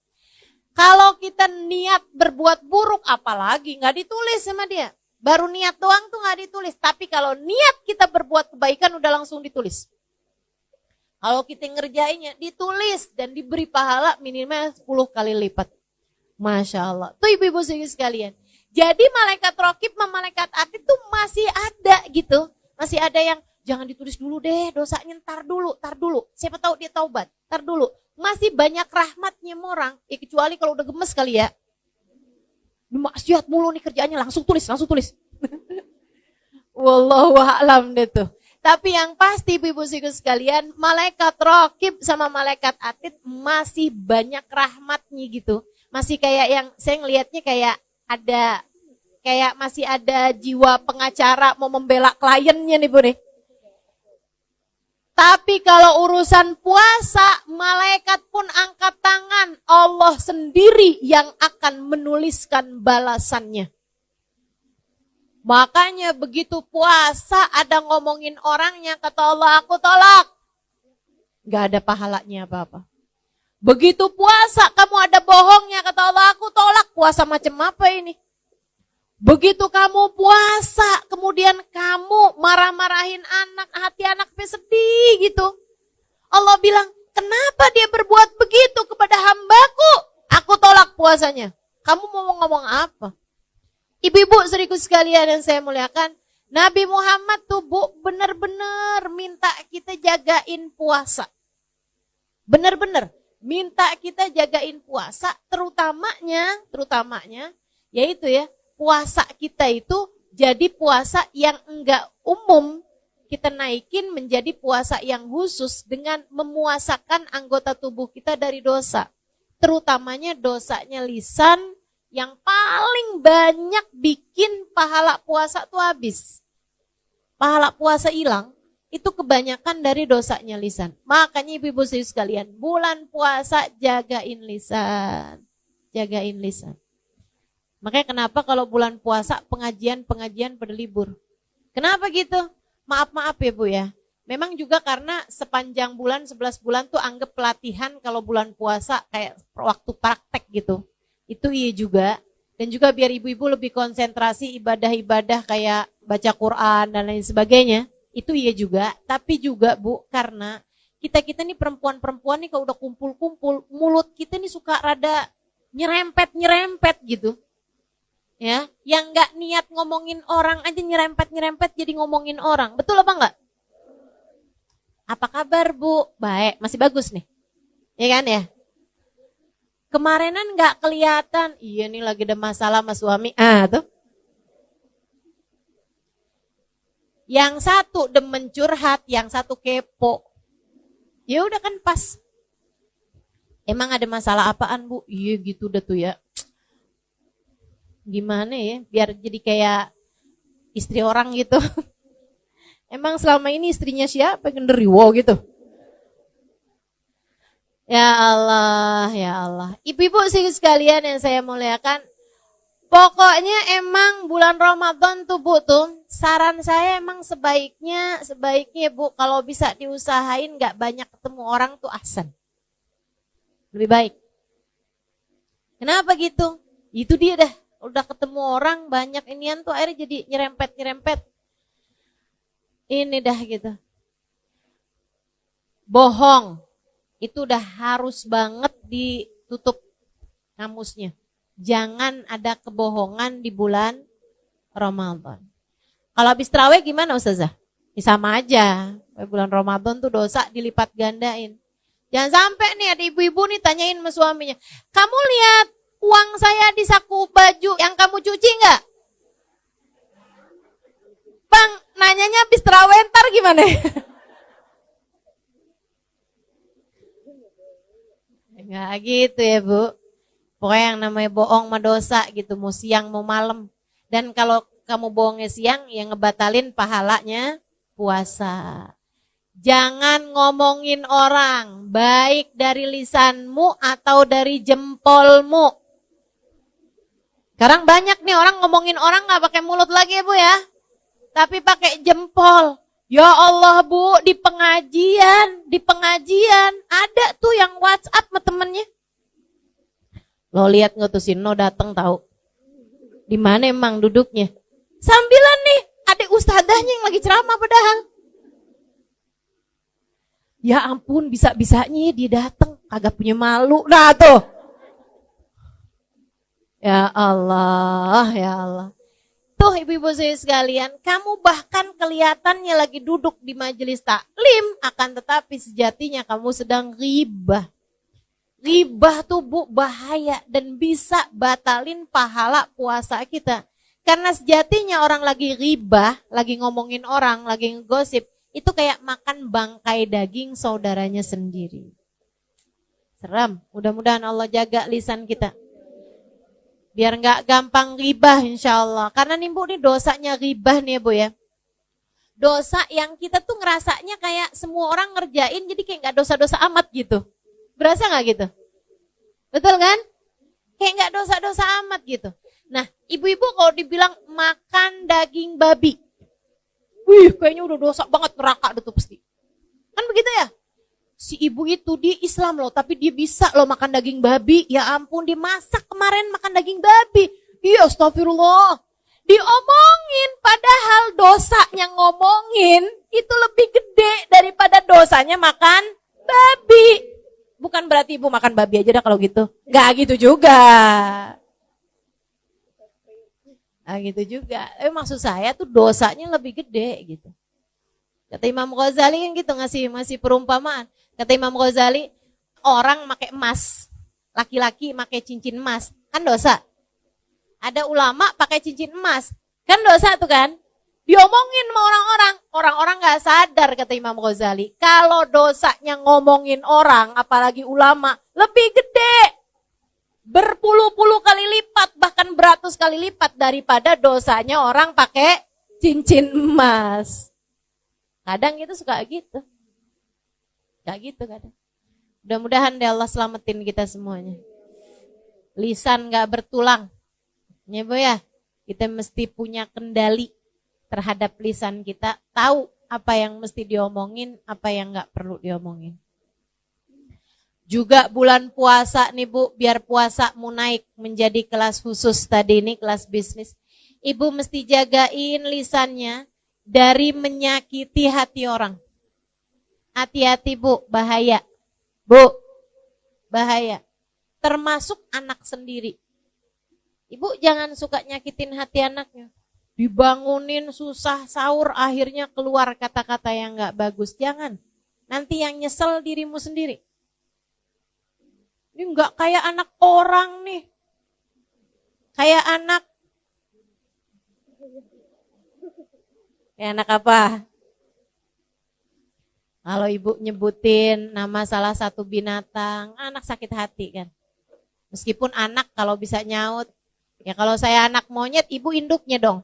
Speaker 1: Kalau kita niat berbuat buruk apalagi nggak ditulis sama dia. Baru niat doang tuh nggak ditulis. Tapi kalau niat kita berbuat kebaikan udah langsung ditulis. Kalau kita ngerjainnya ditulis dan diberi pahala minimal 10 kali lipat. Masya Allah. Tuh ibu-ibu sekalian. Jadi malaikat raqib sama malaikat atid tuh masih ada gitu. Masih ada yang jangan ditulis dulu deh dosanya, tar dulu. Siapa tahu dia taubat, tar dulu. Masih banyak rahmatnya orang, ya kecuali kalau udah gemes kali ya. Maksiat mulu nih kerjaannya, langsung tulis. Wallahu a'lam deh tuh. Tapi yang pasti ibu-ibu sekalian, malaikat raqib sama malaikat atid masih banyak rahmatnya gitu. Masih kayak yang saya ngelihatnya kayak masih ada jiwa pengacara mau membela kliennya nih Bu nih. Tapi kalau urusan puasa, malaikat pun angkat tangan. Allah sendiri yang akan menuliskan balasannya. Makanya begitu puasa ada ngomongin orangnya, kata Allah aku tolak. Gak ada pahalanya apa-apa. Begitu puasa kamu ada bohongnya, kata Allah aku tolak. Puasa macam apa ini? Begitu kamu puasa, kemudian kamu marah-marahin anak, hati anak sedih gitu. Allah bilang, kenapa dia berbuat begitu kepada hambaku? Aku tolak puasanya. Kamu mau ngomong apa? Ibu-ibu seriku sekalian yang saya muliakan, Nabi Muhammad tuh Bu benar-benar minta kita jagain puasa. Benar-benar minta kita jagain puasa, terutamanya yaitu ya, puasa kita itu jadi puasa yang enggak umum, kita naikin menjadi puasa yang khusus dengan memuasakan anggota tubuh kita dari dosa. Terutamanya dosanya lisan yang paling banyak bikin pahala puasa tuh habis. Pahala puasa hilang, itu kebanyakan dari dosanya lisan. Makanya ibu-ibu sekalian, bulan puasa jagain lisan. Jagain lisan. Makanya kenapa kalau bulan puasa pengajian pada libur. Kenapa gitu? Maaf ya Bu ya. Memang juga karena sepanjang bulan, 11 bulan tuh anggap pelatihan kalau bulan puasa kayak waktu praktek gitu. Itu iya juga. Dan juga biar ibu-ibu lebih konsentrasi ibadah-ibadah kayak baca Quran dan lain sebagainya. Itu iya juga. Tapi juga Bu, karena kita nih perempuan-perempuan nih kalau udah kumpul-kumpul, mulut kita nih suka rada nyerempet gitu. Ya, yang nggak niat ngomongin orang aja nyerempet jadi ngomongin orang. Betul apa enggak? Apa kabar Bu? Baik, masih bagus nih. Ya kan ya? Kemarinan nggak kelihatan. Iya nih lagi ada masalah sama suami. Tuh. Yang satu demen curhat, yang satu kepo. Ya udah kan pas. Emang ada masalah apaan Bu? Iya gitu udah tuh ya. Gimana ya, biar jadi kayak istri orang gitu. Emang selama ini istrinya siapa genderuwo gitu. Ya Allah. Ibu-ibu sekalian yang saya muliakan, pokoknya emang bulan Ramadan tuh Bu tuh, saran saya emang sebaiknya Bu kalau bisa diusahain gak banyak ketemu orang tuh ahsan. lebih baik. Kenapa gitu? Itu dia dah. Udah ketemu orang banyak inian tuh akhirnya jadi nyerempet. Ini dah gitu. Bohong. Itu udah harus banget ditutup kamusnya. Jangan ada kebohongan di bulan Ramadan. Kalau habis tarawih gimana Ustazah? Ya sama aja. Bulan Ramadan tuh dosa dilipat gandain. Jangan sampai nih ada ibu-ibu nih tanyain sama suaminya. Kamu lihat uang saya di saku baju yang kamu cuci enggak? Bang, nanyanya habis tarawih ntar gimana? Enggak gitu ya Bu. Pokoknya yang namanya bohong mah dosa gitu. Mau siang mau malam. Dan kalau kamu bohongnya siang ya ngebatalin pahalanya puasa. Jangan ngomongin orang, baik dari lisanmu atau dari jempolmu. Sekarang banyak nih orang ngomongin orang gak pakai mulut lagi ya Bu ya. Tapi pakai jempol. Ya Allah Bu, di pengajian ada tuh yang WhatsApp sama temennya. Lo lihat nggak tuh si No datang tahu. Di mana emang duduknya? Sambilan nih, adik ustadzahnya yang lagi ceramah padahal. Ya ampun, bisa-bisanya dia datang, kagak punya malu. Nah tuh. Ya Allah, ya Allah. Tuh ibu-ibu saya sekalian, kamu bahkan kelihatannya lagi duduk di majelis taklim, akan tetapi sejatinya kamu sedang ghibah. Ghibah tuh Bu bahaya dan bisa batalin pahala puasa kita. Karena sejatinya orang lagi ghibah, lagi ngomongin orang, lagi ngegosip, itu kayak makan bangkai daging saudaranya sendiri. Seram, mudah-mudahan Allah jaga lisan kita. Biar gak gampang ghibah insya Allah. Karena nih Bu, nih dosanya ghibah nih ya Bu ya. Dosa yang kita tuh ngerasanya kayak semua orang ngerjain, jadi kayak gak dosa-dosa amat gitu. Berasa gak gitu? Betul kan? Kayak gak dosa-dosa amat gitu. Nah, ibu-ibu kalau dibilang makan daging babi, wih kayaknya udah dosa banget, neraka tuh pasti. Kan begitu ya? Si ibu itu di Islam loh, tapi dia bisa loh makan daging babi. Ya ampun, dimasak kemarin makan daging babi. Iya astagfirullah. Diomongin, padahal dosanya ngomongin itu lebih gede daripada dosanya makan babi. Bukan berarti ibu makan babi aja dah kalau gitu. Gak gitu juga. Nah gitu juga. Maksud saya tuh dosanya lebih gede gitu. Kata Imam Ghazali kan gitu ngasih perumpamaan. Kata Imam Ghazali, orang pakai emas, laki-laki pakai cincin emas, kan dosa. Ada ulama pakai cincin emas, kan dosa tuh kan. Diomongin sama orang-orang gak sadar kata Imam Ghazali. Kalau dosanya ngomongin orang, apalagi ulama, lebih gede. Berpuluh-puluh kali lipat, bahkan beratus kali lipat daripada dosanya orang pakai cincin emas. Kadang itu suka gitu. Gak gitu kadang. Mudah-mudahan deh Allah selamatin kita semuanya. Lisan gak bertulang. Ya Bu ya, kita mesti punya kendali terhadap lisan kita. Tahu apa yang mesti diomongin, apa yang gak perlu diomongin. Juga bulan puasa nih Bu, biar puasamu naik menjadi kelas khusus tadi ini, kelas bisnis. Ibu mesti jagain lisannya dari menyakiti hati orang. Hati-hati Bu, bahaya. Bu, bahaya. Termasuk anak sendiri. Ibu jangan suka nyakitin hati anaknya. Dibangunin susah sahur, akhirnya keluar kata-kata yang gak bagus. Jangan. Nanti yang nyesel dirimu sendiri. Ini enggak kayak anak orang nih. Kayak anak. Kayak anak apa? Kalau ibu nyebutin nama salah satu binatang, anak sakit hati kan. Meskipun anak kalau bisa nyaut. Ya kalau saya anak monyet, ibu induknya dong.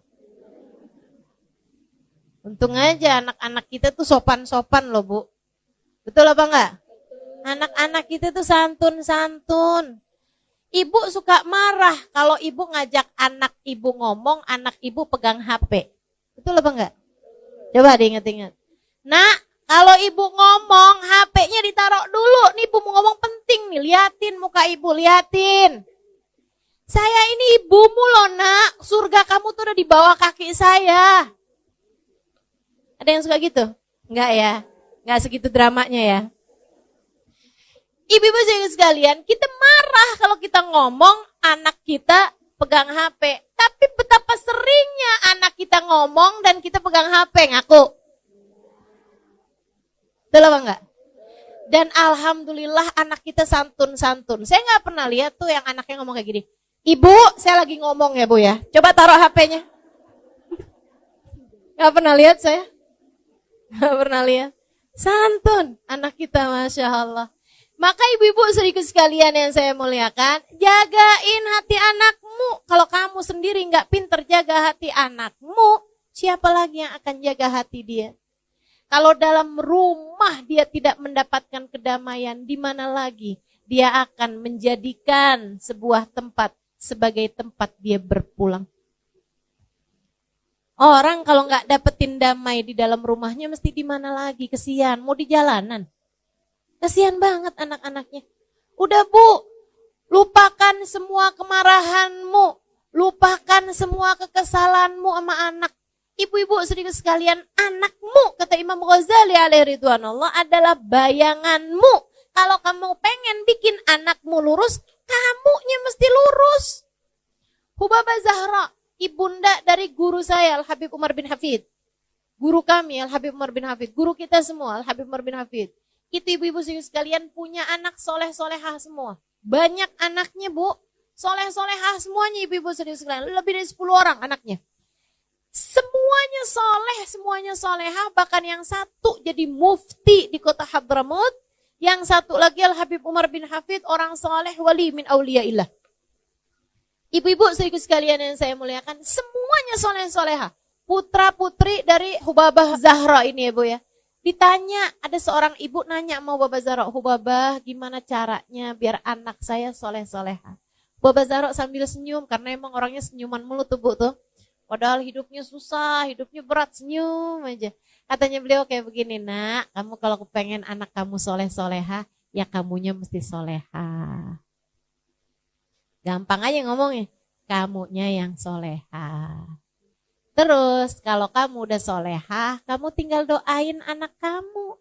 Speaker 1: Untung aja anak-anak kita tuh sopan-sopan loh Bu. Betul apa enggak? Anak-anak kita tuh santun-santun. Ibu suka marah kalau ibu ngajak anak ibu ngomong, anak ibu pegang HP. Betul apa enggak? Coba diingat-ingat. Nah, kalau ibu ngomong, HP-nya ditaruh dulu. Nih ibu mau ngomong penting nih nih, liatin muka ibu, liatin. Saya ini ibumu loh nak, surga kamu tuh udah di bawah kaki saya. Ada yang suka gitu? Enggak ya? Enggak segitu dramanya ya? Ibu-ibu sekalian, kita marah kalau kita ngomong anak kita pegang HP. Tapi betapa seringnya anak kita ngomong dan kita pegang HP, ngaku. Betul apa enggak? Dan alhamdulillah anak kita santun-santun. Saya nggak pernah lihat tuh yang anaknya ngomong kayak gini. Ibu, saya lagi ngomong ya Bu ya. Coba taruh HP-nya. Nggak pernah lihat saya. Nggak pernah lihat. Santun anak kita, Masya Allah. Maka ibu-ibu sedikit sekalian yang saya muliakan, jagain hati anakmu. Kalau kamu sendiri nggak pinter jaga hati anakmu, siapa lagi yang akan jaga hati dia? Kalau dalam rumah dia tidak mendapatkan kedamaian, di mana lagi dia akan menjadikan sebuah tempat sebagai tempat dia berpulang. Orang kalau nggak dapetin damai di dalam rumahnya, mesti di mana lagi? Kesian, mau di jalanan. Kesian banget anak-anaknya. Udah Bu, lupakan semua kemarahanmu, lupakan semua kekesalanmu sama anak. Ibu-ibu sedikit sekalian, anakmu, kata Imam Ghazali alaihi ridwanullah, adalah bayanganmu. Kalau kamu pengen bikin anakmu lurus, kamunya mesti lurus. Hubabah Zahra, ibunda dari guru saya, Al-Habib Umar bin Hafid. Guru kami, Al-Habib Umar bin Hafid. Guru kita semua, Al-Habib Umar bin Hafid. Itu ibu-ibu sekalian punya anak soleh-solehah semua. Banyak anaknya Bu, soleh-solehah semuanya ibu-ibu sekalian. Lebih dari 10 orang anaknya. Semuanya soleh, semuanya solehah. Bahkan yang satu jadi mufti di kota Hadramut. Yang satu lagi Al-Habib Umar bin Hafid, orang soleh wali min auliyaillah. Ibu-ibu sedikit sekalian yang saya muliakan, semuanya soleh-solehah. Putra-putri dari Hubabah Zahra ini ya Bu ya. Ditanya, ada seorang ibu nanya sama Hubabah Zahra, Hubabah gimana caranya biar anak saya soleh-solehah. Hubabah Zahra sambil senyum, karena emang orangnya senyuman mulu tuh Bu tuh. Padahal hidupnya susah, hidupnya berat, senyum aja. Katanya beliau kayak begini, nak, kamu kalau kepengen anak kamu soleh-solehah, ya kamunya mesti solehah. Gampang aja ngomongnya, kamunya yang solehah. Terus kalau kamu udah solehah, kamu tinggal doain anak kamu.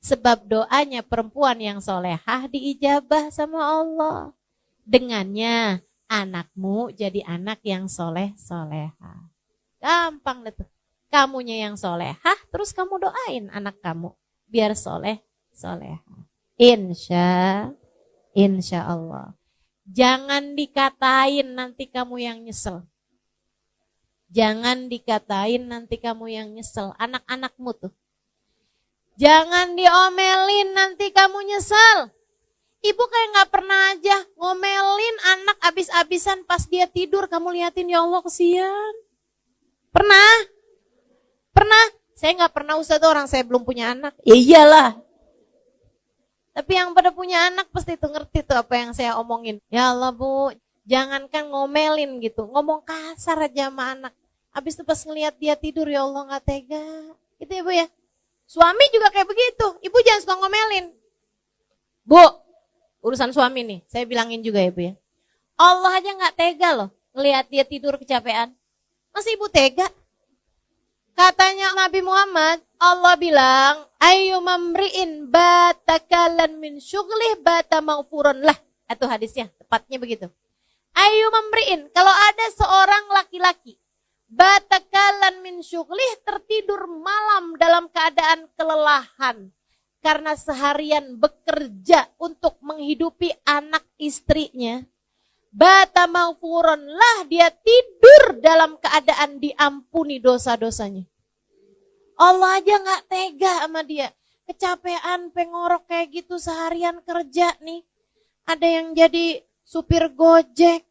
Speaker 1: Sebab doanya perempuan yang solehah diijabah sama Allah. Dengannya anakmu jadi anak yang soleh-solehah. Gampang deh tuh. Kamunya yang solehah, terus kamu doain anak kamu. Biar soleh-solehah. Insya Allah. Jangan dikatain nanti kamu yang nyesel. Jangan dikatain nanti kamu yang nyesel. Anak-anakmu tuh. Jangan diomelin nanti kamu nyesel. Ibu kayak gak pernah aja ngomelin anak abis-abisan pas dia tidur. Kamu liatin, ya Allah kesian. Pernah? Pernah? Saya gak pernah usah tuh orang saya belum punya anak. Ya iyalah. Tapi yang pada punya anak pasti tuh ngerti tuh apa yang saya omongin. Ya Allah Bu, jangankan ngomelin gitu. Ngomong kasar aja sama anak. Habis itu pas ngelihat dia tidur, ya Allah gak tega. Gitu ya Bu ya. Suami juga kayak begitu. Ibu jangan suka ngomelin. Bu, urusan suami nih. Saya bilangin juga ya Bu ya. Allah aja gak tega loh ngelihat dia tidur kecapean. Masa ibu tega? Katanya Nabi Muhammad, Allah bilang, ayyumamri'in batakalan min syughlih bata maghfuran lah. Itu hadisnya, tepatnya begitu. Ayyumamri'in, kalau ada seorang laki-laki batakalan min syughlih, tertidur malam dalam keadaan kelelahan karena seharian bekerja untuk menghidupi anak istrinya. Bata maghfuran lah, dia tidur dalam keadaan diampuni dosa-dosanya. Allah aja gak tega sama dia. Kecapean, pengorok kayak gitu seharian kerja nih. Ada yang jadi supir Gojek.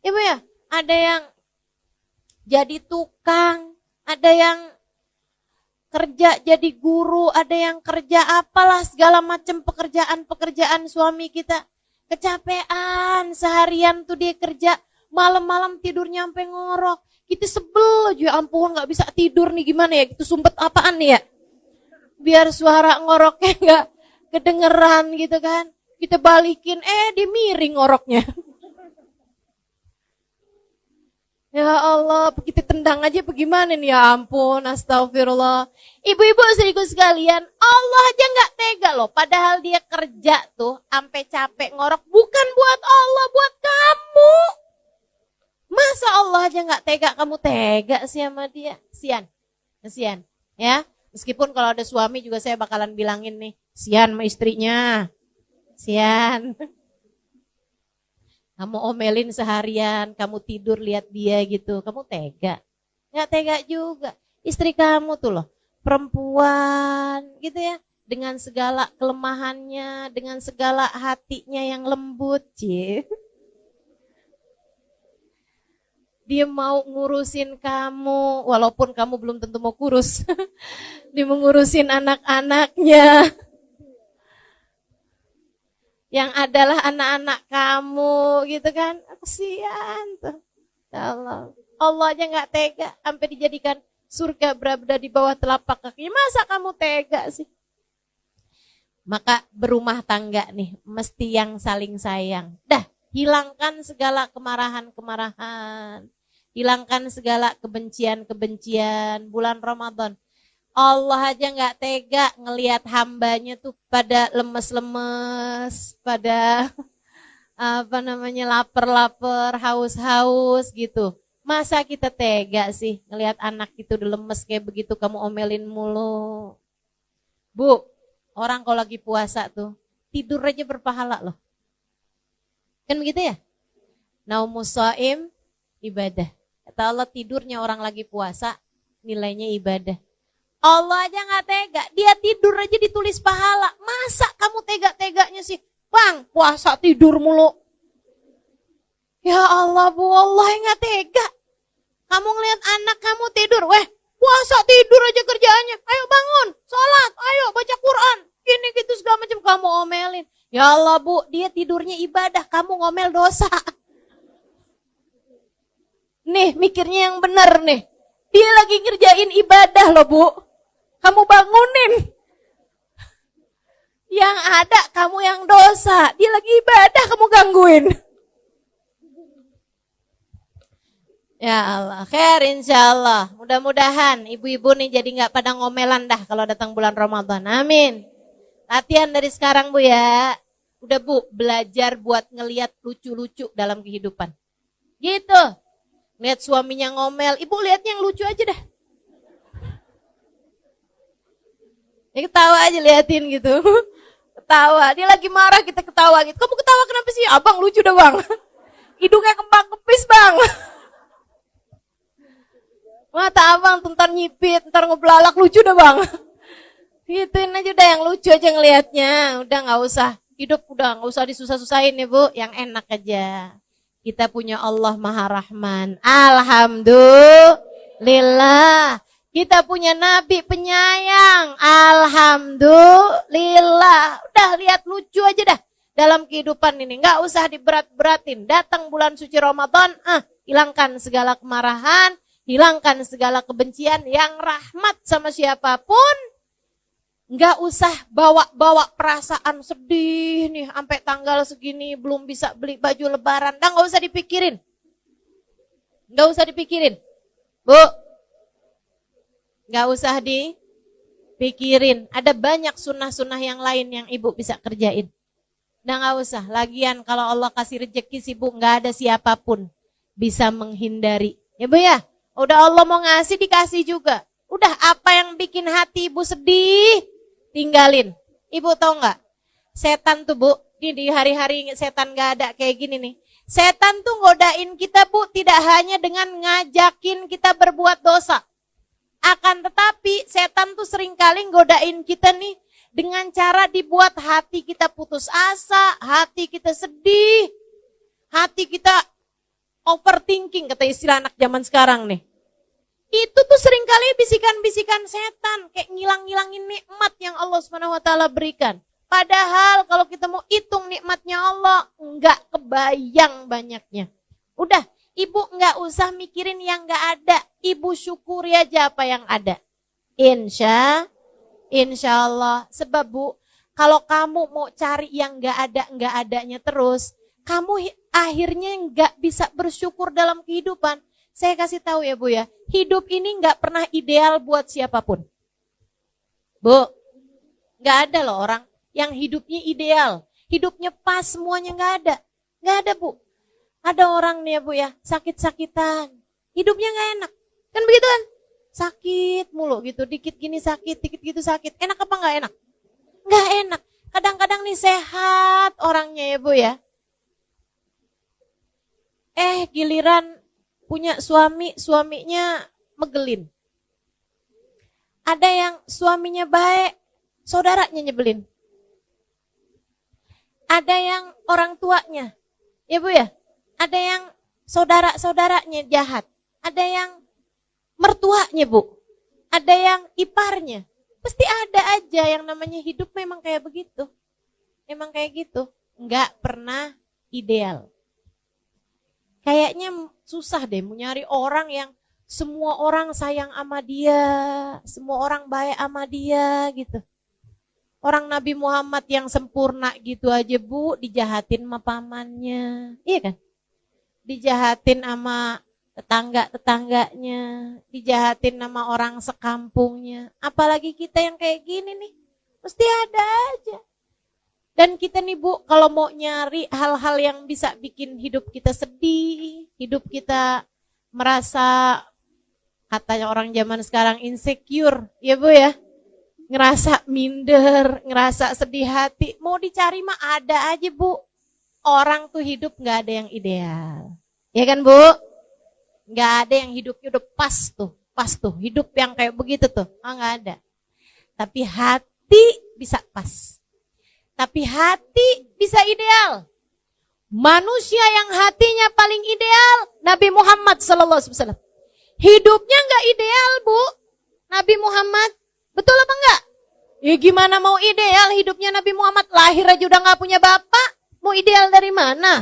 Speaker 1: Ibu ya, ada yang jadi tukang, ada yang kerja jadi guru, ada yang kerja apalah segala macam pekerjaan-pekerjaan suami kita. Kecapean seharian tuh dia kerja, malam-malam tidurnya sampai ngorok. Kita sebel aja, ampun gak bisa tidur nih, gimana ya, gitu sumpet apaan nih ya. Biar suara ngoroknya gak kedengeran gitu kan. Kita balikin, dia miring ngoroknya. Ya Allah, kita tendang aja bagaimana nih, ya ampun, astagfirullah. Ibu-ibu seriku sekalian, Allah aja gak tega loh. Padahal dia kerja tuh, sampai capek ngorok. Bukan buat Allah, buat kamu. Masa Allah aja gak tega, kamu tega sih sama dia? Kesian. Ya, meskipun kalau ada suami juga saya bakalan bilangin nih, sian sama istrinya. Sian. Kamu omelin seharian, kamu tidur lihat dia gitu, kamu tega? Nggak tega juga. Istri kamu tuh loh, perempuan gitu ya, dengan segala kelemahannya, dengan segala hatinya yang lembut, dia mau ngurusin kamu, walaupun kamu belum tentu mau kurus, dia mengurusin anak-anaknya. Yang adalah anak-anak kamu gitu kan, kasihan tuh. Allah aja nggak tega sampai dijadikan surga berada di bawah telapak kaki. Masa kamu tega sih? Maka berumah tangga nih mesti yang saling sayang. Dah, hilangkan segala kemarahan-kemarahan, hilangkan segala kebencian-kebencian. Bulan Ramadan Allah aja gak tega ngelihat hambanya tuh pada lemes-lemes, pada lapar-lapar, haus-haus gitu. Masa kita tega sih ngelihat anak itu udah lemes kayak begitu kamu omelin mulu. Bu, orang kalau lagi puasa tuh tidur aja berpahala loh. Kan begitu ya? Naumus shaim ibadah. Kata Allah, tidurnya orang lagi puasa nilainya ibadah. Allah aja gak tega, dia tidur aja ditulis pahala. Masa kamu tega-teganya sih? Bang, puasa tidur mulu. Ya Allah, Bu, Allah yang gak tega. Kamu ngeliat anak kamu tidur, puasa tidur aja kerjaannya. Ayo bangun, sholat, ayo baca Quran. Gini gitu segala macam kamu omelin. Ya Allah, Bu, dia tidurnya ibadah, kamu ngomel dosa. Nih, mikirnya yang benar nih. Dia lagi ngerjain ibadah loh, Bu. Kamu bangunin. Yang ada kamu yang dosa. Dia lagi ibadah, kamu gangguin. Ya Allah, khair insyaallah. Mudah-mudahan ibu-ibu nih jadi gak pada ngomelan dah kalau datang bulan Ramadan. Amin. Latihan dari sekarang, Bu ya. Udah, Bu, belajar buat ngelihat lucu-lucu dalam kehidupan. Gitu. Lihat suaminya ngomel, ibu lihatnya yang lucu aja dah. Ya ketawa aja liatin gitu. Ketawa, dia lagi marah kita ketawa gitu. Kamu ketawa kenapa sih? Abang lucu dah, Bang. Hidungnya kembang kepis, Bang. Mata abang tuh ntar nyipit, ntar ngeblalak, lucu dah, Bang. Gituin aja udah, yang lucu aja ngelihatnya. Udah gak usah, hidup udah gak usah disusah-susahin ya, Bu. Yang enak aja. Kita punya Allah Maha Rahman. Alhamdulillah. Kita punya Nabi penyayang. Alhamdulillah. Udah lihat lucu aja dah dalam kehidupan ini. Gak usah diberat-beratin. Datang bulan suci Ramadan, hilangkan segala kemarahan, hilangkan segala kebencian. Yang rahmat sama siapapun, gak usah bawa-bawa perasaan sedih nih. Sampai tanggal segini belum bisa beli baju lebaran. Gak usah dipikirin. Gak usah dipikirin. Bu, gak usah dipikirin. Ada banyak sunnah-sunnah yang lain yang ibu bisa kerjain. Nah gak usah. Lagian kalau Allah kasih rezeki sih, Bu, gak ada siapapun bisa menghindari. Ya, Bu ya. Udah Allah mau ngasih, dikasih juga. Udah, apa yang bikin hati ibu sedih, tinggalin. Ibu tahu gak? Setan tuh, Bu, ini di hari-hari setan gak ada kayak gini nih. Setan tuh godain kita, Bu, tidak hanya dengan ngajakin kita berbuat dosa. Akan tetapi setan tuh seringkali godain kita nih dengan cara dibuat hati kita putus asa, hati kita sedih, hati kita overthinking, kata istilah anak zaman sekarang nih. Itu tuh seringkali bisikan-bisikan setan, kayak ngilang-ngilangin nikmat yang Allah SWT berikan. Padahal kalau kita mau hitung nikmatnya Allah, enggak kebayang banyaknya. Udah, ibu enggak usah mikirin yang enggak ada. Ibu syukuri aja apa yang ada. Insya Allah. Sebab, Bu, Kalau kamu mau cari yang nggak adanya terus, kamu akhirnya nggak bisa bersyukur dalam kehidupan. Saya kasih tahu ya Bu ya, hidup ini nggak pernah ideal buat siapapun. Bu, nggak ada loh orang yang hidupnya ideal, hidupnya pas semuanya nggak ada Bu. Ada orang nih ya Bu ya, sakit-sakitan, hidupnya nggak enak, kan begitu kan? Sakit mulu gitu, dikit gini sakit, dikit gitu sakit, enak apa nggak enak? Nggak enak. Kadang-kadang nih sehat orangnya ya Bu ya. Giliran punya suami, suaminya megelin. Ada yang suaminya baik, saudaranya nyebelin. Ada yang orang tuanya, ya Bu ya. Ada yang saudara-saudaranya jahat. Ada yang mertuanya Bu. Ada yang iparnya. Pasti ada aja yang namanya hidup memang kayak begitu. Memang kayak gitu. Nggak pernah ideal. Kayaknya susah deh mau nyari orang yang semua orang sayang sama dia. Semua orang baik sama dia gitu. Orang Nabi Muhammad yang sempurna gitu aja Bu, dijahatin sama pamannya. Iya kan? Dijahatin sama tetangga-tetangganya, dijahatin sama orang sekampungnya. Apalagi kita yang kayak gini nih, mesti ada aja. Dan kita nih Bu, kalau mau nyari hal-hal yang bisa bikin hidup kita sedih, hidup kita merasa, katanya orang zaman sekarang insecure, ya Bu ya. Ngerasa minder, ngerasa sedih hati, mau dicari mah ada aja Bu. Orang tuh hidup gak ada yang ideal. Ya kan Bu? Gak ada yang hidupnya udah pas tuh. Hidup yang kayak begitu tuh, gak ada. Tapi hati bisa pas. Tapi hati bisa ideal. Manusia yang hatinya paling ideal, Nabi Muhammad SAW. Hidupnya gak ideal Bu, Nabi Muhammad. Betul apa enggak? Ya gimana mau ideal hidupnya Nabi Muhammad? Lahir aja udah gak punya bapak. Mau ideal dari mana?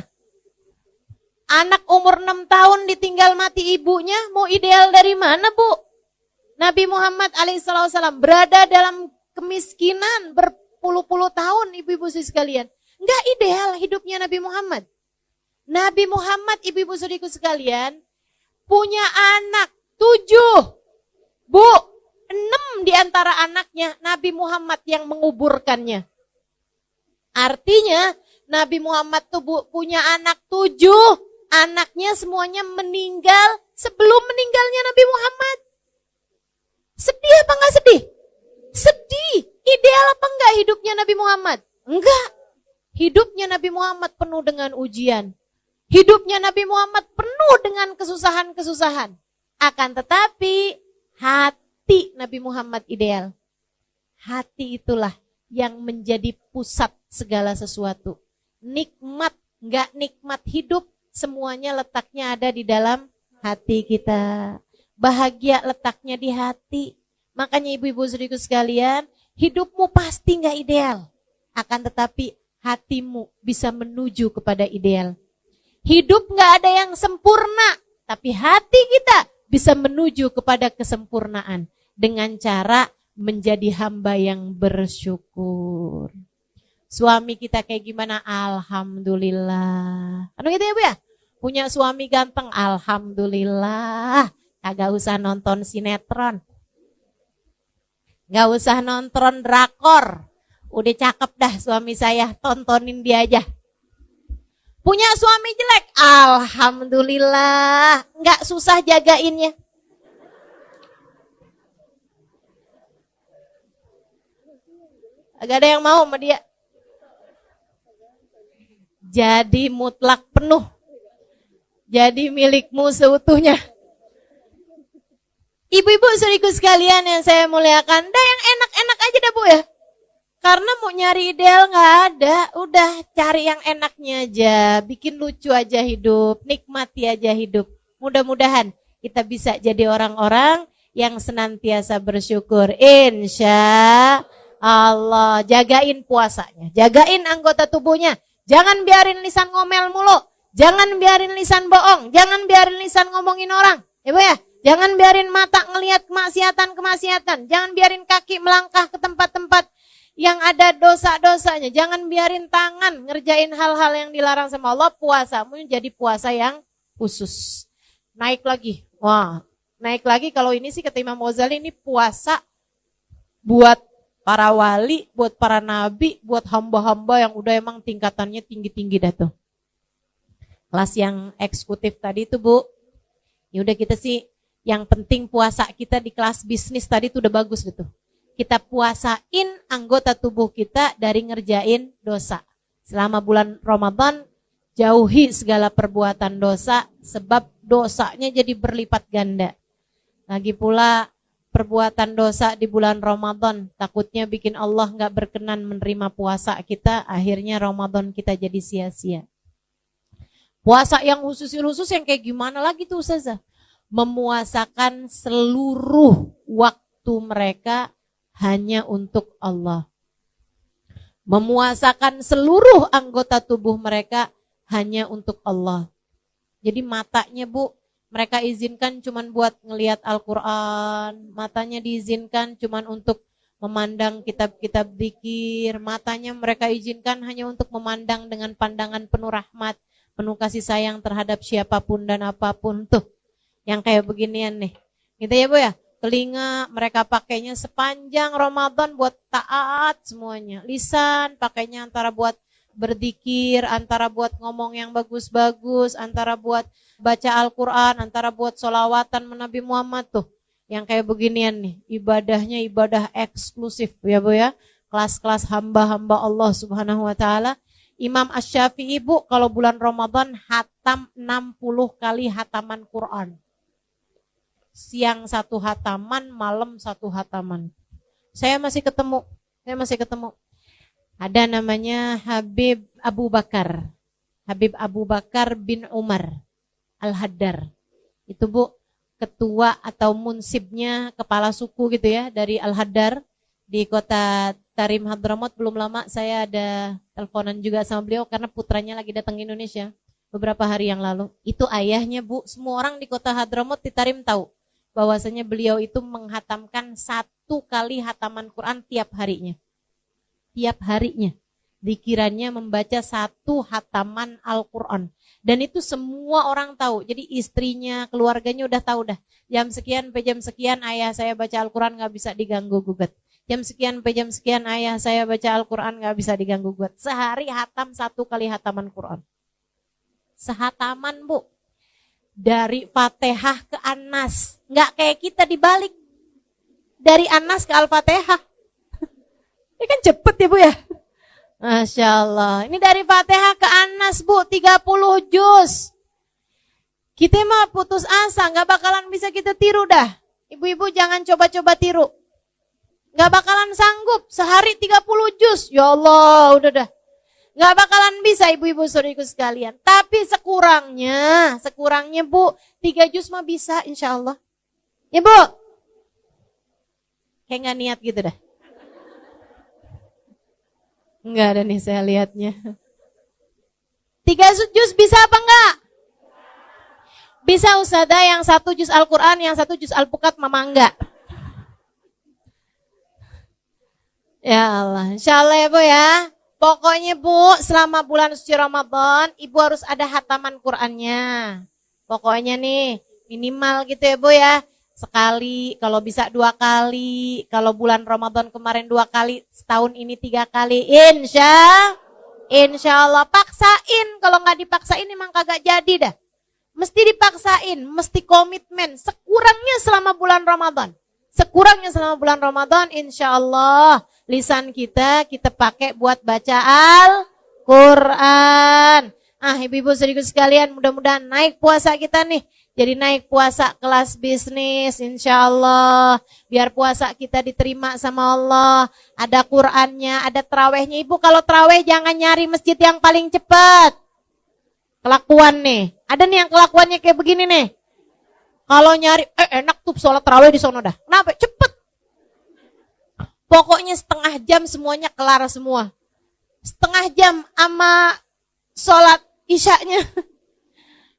Speaker 1: Anak umur 6 tahun ditinggal mati ibunya. Mau ideal dari mana Bu? Nabi Muhammad alaihissalam berada dalam kemiskinan berpuluh-puluh tahun ibu-ibu sekalian. Enggak ideal hidupnya Nabi Muhammad. Nabi Muhammad ibu-ibu saudariku sekalian punya anak 7. Bu, 6 di antara anaknya Nabi Muhammad yang menguburkannya. Artinya Nabi Muhammad tuh Bu, punya anak 7. Anaknya semuanya meninggal sebelum meninggalnya Nabi Muhammad. Sedih apa enggak sedih? Sedih. Ideal apa enggak hidupnya Nabi Muhammad? Enggak. Hidupnya Nabi Muhammad penuh dengan ujian. Hidupnya Nabi Muhammad penuh dengan kesusahan-kesusahan. Akan tetapi hati Nabi Muhammad ideal. Hati itulah yang menjadi pusat segala sesuatu. Nikmat, enggak nikmat hidup, semuanya letaknya ada di dalam hati kita. Bahagia letaknya di hati. Makanya ibu-ibu saudariku sekalian, hidupmu pasti enggak ideal. Akan tetapi hatimu bisa menuju kepada ideal. Hidup enggak ada yang sempurna, tapi hati kita bisa menuju kepada kesempurnaan dengan cara menjadi hamba yang bersyukur. Suami kita kayak gimana? Alhamdulillah. Anu gitu ya Bu ya? Punya suami ganteng, alhamdulillah. Kagak usah nonton sinetron. Gak usah nonton drakor. Udah cakep dah suami saya, tontonin dia aja. Punya suami jelek, alhamdulillah. Gak susah jagainnya. Agak ada yang mau sama dia. Jadi mutlak penuh. Jadi milikmu seutuhnya. Ibu-ibu saudariku sekalian yang saya muliakan, dah yang enak-enak aja dah Bu ya. Karena mau nyari ideal gak ada, udah cari yang enaknya aja, bikin lucu aja hidup, nikmati aja hidup. Mudah-mudahan kita bisa jadi orang-orang yang senantiasa bersyukur. Insya Allah, jagain puasanya, jagain anggota tubuhnya. Jangan biarin lisan ngomel mulu, jangan biarin lisan bohong, jangan biarin lisan ngomongin orang. Ya Bu ya, jangan biarin mata ngelihat kemaksiatan-kemaksiatan, jangan biarin kaki melangkah ke tempat-tempat yang ada dosa-dosanya. Jangan biarin tangan ngerjain hal-hal yang dilarang sama Allah. Puasamu jadi puasa yang khusus. Naik lagi. Wah, naik lagi kalau ini sih kata Imam Ghazali ini puasa buat para wali, buat para nabi, buat hamba-hamba yang udah emang tingkatannya tinggi-tinggi dah tuh. Kelas yang eksekutif tadi tuh Bu. Ya udah kita sih yang penting puasa kita di kelas bisnis tadi tuh udah bagus gitu. Kita puasain anggota tubuh kita dari ngerjain dosa. Selama bulan Ramadan, jauhi segala perbuatan dosa, sebab dosanya jadi berlipat ganda. Lagi pula, perbuatan dosa di bulan Ramadan, takutnya bikin Allah gak berkenan menerima puasa kita, akhirnya Ramadan kita jadi sia-sia. Puasa yang khusus yang kayak gimana lagi tuh Ustazah? Memuasakan seluruh waktu mereka hanya untuk Allah. Memuasakan seluruh anggota tubuh mereka hanya untuk Allah. Jadi matanya Bu, mereka izinkan cuman buat ngelihat Al-Quran. Matanya diizinkan cuman untuk memandang kitab-kitab zikir. Matanya mereka izinkan hanya untuk memandang dengan pandangan penuh rahmat, penuh kasih sayang terhadap siapapun dan apapun tuh. Yang kayak beginian nih. Gitu ya Bu ya. Telinga mereka pakainya sepanjang Ramadan buat taat semuanya. Lisan pakainya antara buat berzikir, antara buat ngomong yang bagus-bagus, antara buat baca Al-Quran, antara buat sholawatan Nabi Muhammad tuh. Yang kayak beginian nih. Ibadahnya ibadah eksklusif ya Bu ya. Kelas-kelas hamba-hamba Allah Subhanahu wa ta'ala. Imam Asy-Syafi'i Bu kalau bulan Ramadan hatam 60 kali hataman Quran. Siang 1 hataman, malam 1 hataman. Saya masih ketemu. Ada namanya Habib Abu Bakar. Habib Abu Bakar bin Umar Al-Haddar. Itu Bu, ketua atau munsibnya, kepala suku gitu ya, dari Al-Haddar di kota Tarim Hadramut. Belum lama saya ada teleponan juga sama beliau karena putranya lagi datang ke Indonesia beberapa hari yang lalu. Itu ayahnya Bu, semua orang di kota Hadramut di Tarim tahu bahwasanya beliau itu menghatamkan 1 kali hataman Quran tiap harinya. Tiap harinya. Dikiranya membaca 1 hataman Al-Quran. Dan itu semua orang tahu. Jadi istrinya, keluarganya udah tahu dah. Jam sekian sampai jam sekian ayah saya baca Al-Quran gak bisa diganggu gugat. Jam sekian sampai jam sekian ayah saya baca Al-Quran gak bisa diganggu gugat. Sehari hatam 1 kali hataman Quran. Sehataman Bu. Dari Fatihah ke An-Nas. Nggak kayak kita dibalik. Dari An-Nas ke Al-Fatihah. Ini kan cepet ya Bu ya. Masya Allah. Ini dari Fatihah ke An-Nas Bu. 30 juz. Kita mah putus asa. Nggak bakalan bisa kita tiru dah. Ibu-ibu jangan coba-coba tiru. Nggak bakalan sanggup. Sehari 30 juz. Ya Allah udah dah. Nggak bakalan bisa ibu-ibu saudariku sekalian. Tapi sekurangnya Bu, 3 juz mah bisa insya Allah. Ya Bu? Kayak nggak niat gitu dah. Enggak ada nih saya lihatnya. 3 juz bisa apa enggak? Bisa Ustazah, yang 1 juz Al-Quran, yang 1 juz Al-Pukat mama enggak. Ya Allah, insya Allah ya Bu ya. Pokoknya Bu, selama bulan suci Ramadan, Ibu harus ada hataman Qur'annya. Pokoknya nih, minimal gitu ya Bu ya. Sekali, kalau bisa 2 kali. Kalau bulan Ramadan kemarin 2 kali, setahun ini 3 kali. Insya Allah. Paksain, kalau nggak dipaksain emang kagak jadi dah. Mesti dipaksain, mesti komitmen. Sekurangnya selama bulan Ramadan. Insya Allah. Lisan kita pakai buat baca Al-Quran. Ibu-ibu saudariku sekalian, mudah-mudahan naik puasa kita nih. Jadi naik puasa kelas bisnis, insya Allah. Biar puasa kita diterima sama Allah. Ada Qurannya, ada terawihnya. Ibu kalau terawih jangan nyari masjid yang paling cepat. Kelakuan nih. Ada nih yang kelakuannya kayak begini nih. Kalau nyari, enak tuh sholat terawih di sono dah. Kenapa? Cepet. Pokoknya setengah jam semuanya kelar semua. Setengah jam sama sholat isyanya.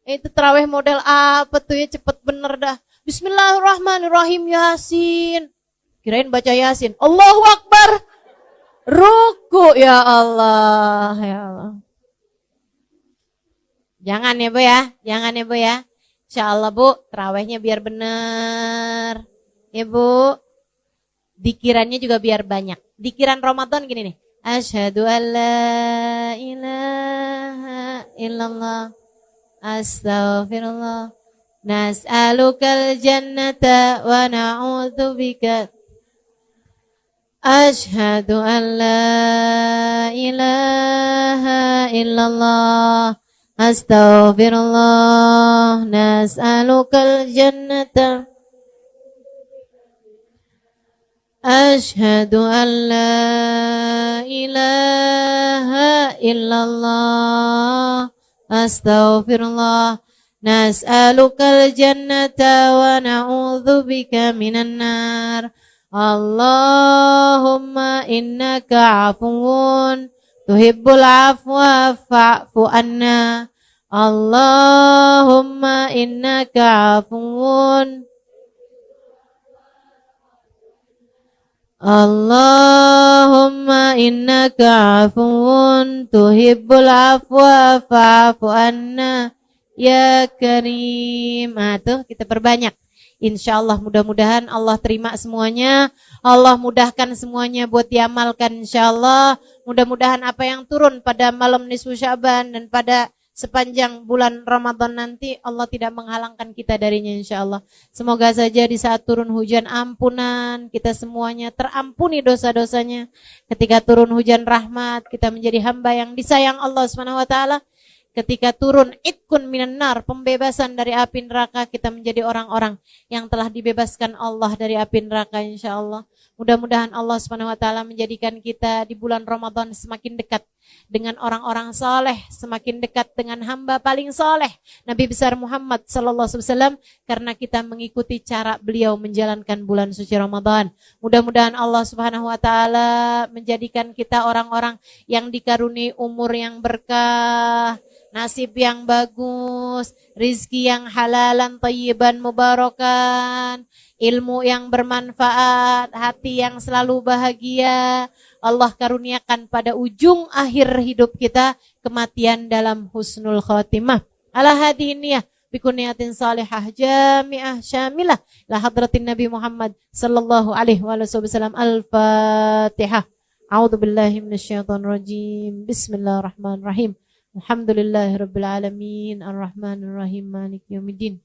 Speaker 1: Itu tarawih model apa tuh ya, cepet bener dah. Bismillahirrahmanirrahim, Yasin. Kirain baca Yasin. Allahu Akbar. ruku, ya Allah, ya Allah. Jangan ya Bu ya, jangan ya Bu ya. Insya Allah Bu, terawihnya biar bener. Ya Bu, dikirannya juga biar banyak. Dikiran Ramadan gini nih. Asyhadu an la ilaha illallah. Astaghfirullah. Nas'alukal jannata wa na'udzubika. Asyhadu an la ilaha illallah. Astaghfirullah. Nas'alukal jannata. Asyhadu an la ilaha illallah. Astaghfirullah. Nas'alukal jannata wa na'udzubika minan nar. Allahumma innaka afuwun tuhibbul afwa fa'fu anna. Allahumma innaka afuwun. Allahumma innaka afuwun tuhibbul afwa fa'fu anna ya karim. Tuh kita perbanyak. Insyaallah mudah-mudahan Allah terima semuanya. Allah mudahkan semuanya buat diamalkan insyaallah. Mudah-mudahan apa yang turun pada malam nisfu Sya'ban dan pada sepanjang bulan Ramadan nanti Allah tidak menghalangkan kita darinya insyaallah. Semoga saja di saat turun hujan ampunan kita semuanya terampuni dosa-dosanya. Ketika turun hujan rahmat kita menjadi hamba yang disayang Allah Subhanahu wa taala. Ketika turun itkun minan nar, pembebasan dari api neraka, kita menjadi orang-orang yang telah dibebaskan Allah dari api neraka insyaallah. Mudah-mudahan Allah Subhanahu wa taala menjadikan kita di bulan Ramadan semakin dekat dengan orang-orang saleh, semakin dekat dengan hamba paling saleh Nabi besar Muhammad sallallahu alaihi wasallam karena kita mengikuti cara beliau menjalankan bulan suci Ramadan. Mudah-mudahan Allah Subhanahu wa taala menjadikan kita orang-orang yang dikaruniai umur yang berkah, nasib yang bagus, rizki yang halalan, thayyiban, mubarakan, ilmu yang bermanfaat, hati yang selalu bahagia. Allah karuniakan pada ujung akhir hidup kita kematian dalam husnul khotimah. Ala hadiniyah bikuniyatin salihah jami'ah syamilah la hadratin Nabi Muhammad sallallahu alaihi wasallam. Al-Fatihah. A'udzu billahi minasyaitonir rajim. Bismillahirrahmanirrahim. Alhamdulillahirabbil alamin arrahmanir rahim maliki yaumiddin.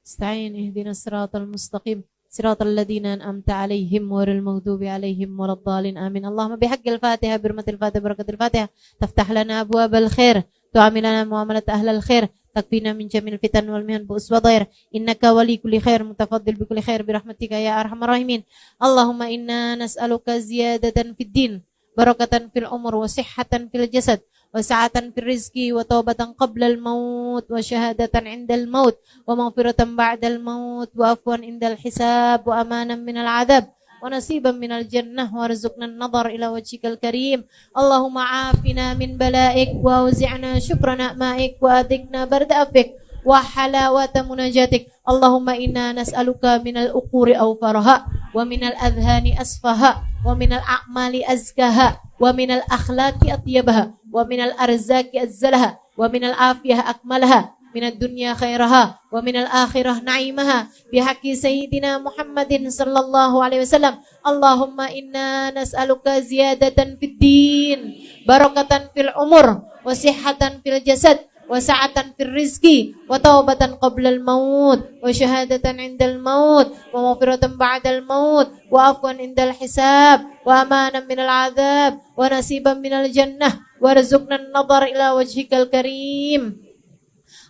Speaker 1: Ista'in ihdinas siratal mustaqim siratal ladzina an'amta 'alaihim ghairil maghdubi 'alaihim waladdallin amin. Allahumma bihaqqil Fatihah birmatil Fatihah barakatil Fatihah taftah lana abwabal khair tu'amilana muamalat ahlal khair takfina min jamil fitan wal mihan bu'us wa dhair innaka wali kulli khair mutafaddil bi kulli khair birahmatika ya arhamar rahimin. Allahumma inna nas'aluka ziyadatan fid din barakatan fil umur wa sihhatan fil jasad wa sa'atan fil rizki wa taubatan qabla al maut wa syahadatan indal maut wa maghfiratan ba'dal maut wa afwan indal hisab wa amanan minal adab wa nasiban minal jannah wa rizqna an-nadhar ila wajhikal karim. Allahumma afina min bala'ik wa auzi'na syukra na'maik wa adikna barda afik wa halawata munajatik. Allahumma inna nas'aluka minal uquri awfaraha wa minal adhani asfaha wa minal a'mali azkaha wa minal akhlaqi atyabaha wa minal arzaki azzalaha wa minal afiyah akmalaha minad dunya khairaha wa minal akhirah na'imaha bihaqqi sayyidina Muhammadin sallallahu alaihi wasallam. Allahumma inna nas'aluka ziyadatan fid din barakatan fil umur wa sihhatan fil jasad wa sa'atan fil rizki wa taubatan qablal maut wa syahadatan indal maut wa maghfiratan ba'dal maut wa afwan indal hisab wa amanan minal adab wa nasiban minal jannah wa rizqna an-nadhar ila wajhikal karim.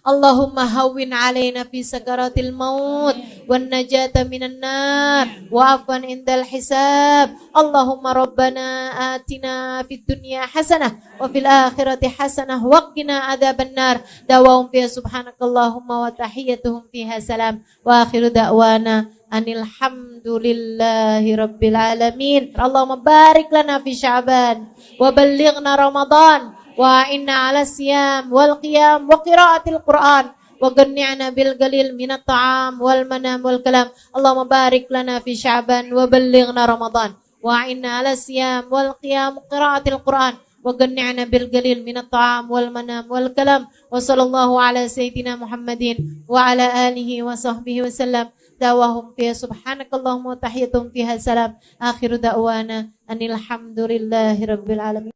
Speaker 1: Allahumma hawwin alaina fi sakaratil maut wan najata minan nar wa afwan indal hisab. Allahumma rabbana atina fid dunya hasanah wa fil akhirati hasanah wa qina adzaban nar. Dawahum fiha subhanakallahumma wa tahiyyatuhum fiha salam wa akhiru da'wana anil hamdulillahi rabbil alamin. Allahumma barik lana fi Sya'ban wa ballighna Ramadan wa inna ala siyam wal qiyam wa qiraatil Qur'an wa ganni'na bil galil minat ta'am wal manam wal kalam. Allahumma barik lana fi Sya'ban wa ballighna Ramadan wa'inna ala siyam wal qiyam qiraatil Qur'an وقنعنا بالقليل من الطعام والمنام والكلام وصلى الله على سيدنا محمد وعلى آله وصحبه وسلم دعواهم فيها سبحانك اللهم وتحيتهم فيها سلام آخر دعوانا أن الحمد لله رب العالمين.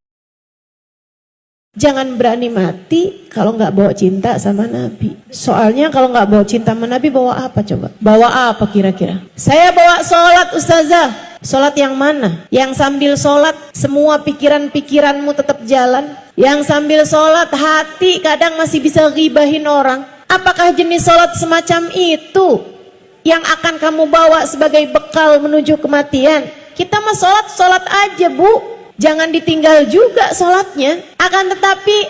Speaker 2: Jangan berani mati kalau nggak bawa cinta sama Nabi. Soalnya kalau nggak bawa cinta sama Nabi, bawa apa coba? Bawa apa kira-kira? Saya bawa sholat ustazah. Sholat yang mana? Yang sambil sholat semua pikiran-pikiranmu tetap jalan. Yang sambil sholat hati kadang masih bisa ghibahin orang. Apakah jenis sholat semacam itu yang akan kamu bawa sebagai bekal menuju kematian? Kita mah sholat aja bu. Jangan ditinggal juga sholatnya. Akan tetapi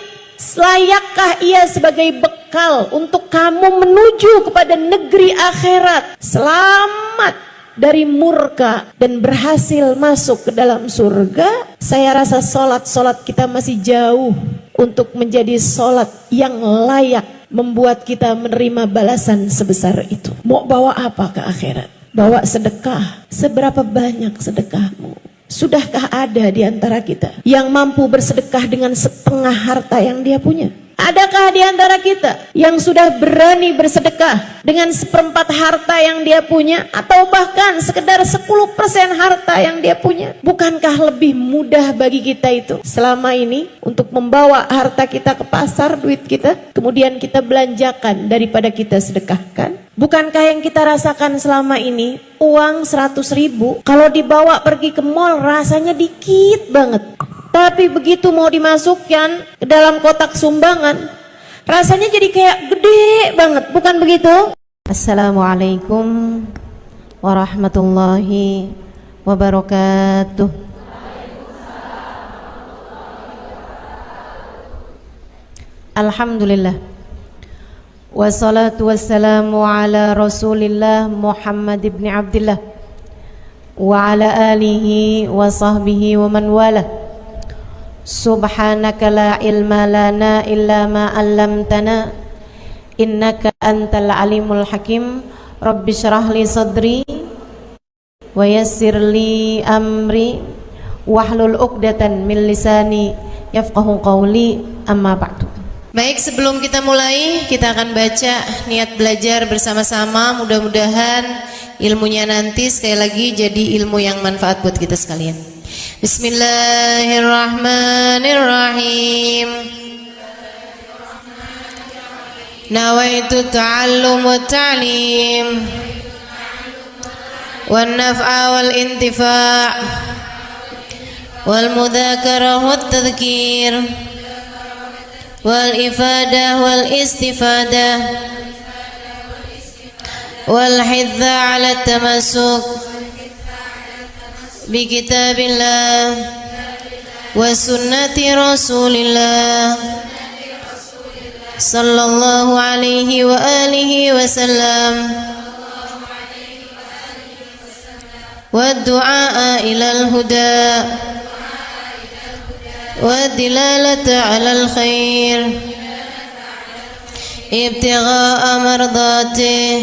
Speaker 2: layakkah ia sebagai bekal untuk kamu menuju kepada negeri akhirat, selamat dari murka dan berhasil masuk ke dalam surga? Saya rasa sholat kita masih jauh untuk menjadi sholat yang layak membuat kita menerima balasan sebesar itu. Mau bawa apa ke akhirat? Bawa sedekah. Seberapa banyak sedekahmu? Sudahkah ada di antara kita yang mampu bersedekah dengan setengah harta yang dia punya? Adakah di antara kita yang sudah berani bersedekah dengan seperempat harta yang dia punya? Atau bahkan sekedar 10% harta yang dia punya? Bukankah lebih mudah bagi kita itu selama ini untuk membawa harta kita ke pasar, duit kita, kemudian kita belanjakan daripada kita sedekahkan? Bukankah yang kita rasakan selama ini, uang 100.000 kalau dibawa pergi ke mall rasanya dikit banget, tapi begitu mau dimasukkan ke dalam kotak sumbangan rasanya jadi kayak gede banget, bukan begitu? Assalamualaikum warahmatullahi wabarakatuh. Alhamdulillah, wassalatu wassalamu ala rasulillah Muhammad ibn Abdillah wa ala alihi wa sahbihi wa man wala. Subhanaka la ilma lana illa ma 'allamtana innaka antal alimul hakim. Rabbi shrah li sadri wa yassir li amri wahlul 'uqdatan min lisani yafqahu qawli, amma ba'du. Baik, sebelum kita mulai, kita akan baca niat belajar bersama-sama. Mudah-mudahan ilmunya nanti sekali lagi jadi ilmu yang manfaat buat kita sekalian. Bismillahirrahmanirrahim. Nawaitu ta'allum wa ta'lim wan naf'a wal intifa' wal mudzakarah wat tadhkir wal ifadah wal istifadah wal hidza ala tamassuk bi kitabillah wa sunnati rasulillah sallallahu alaihi wa alihi wa sallam wa du'a ilal huda والدلالة على الخير ابتغاء مرضاته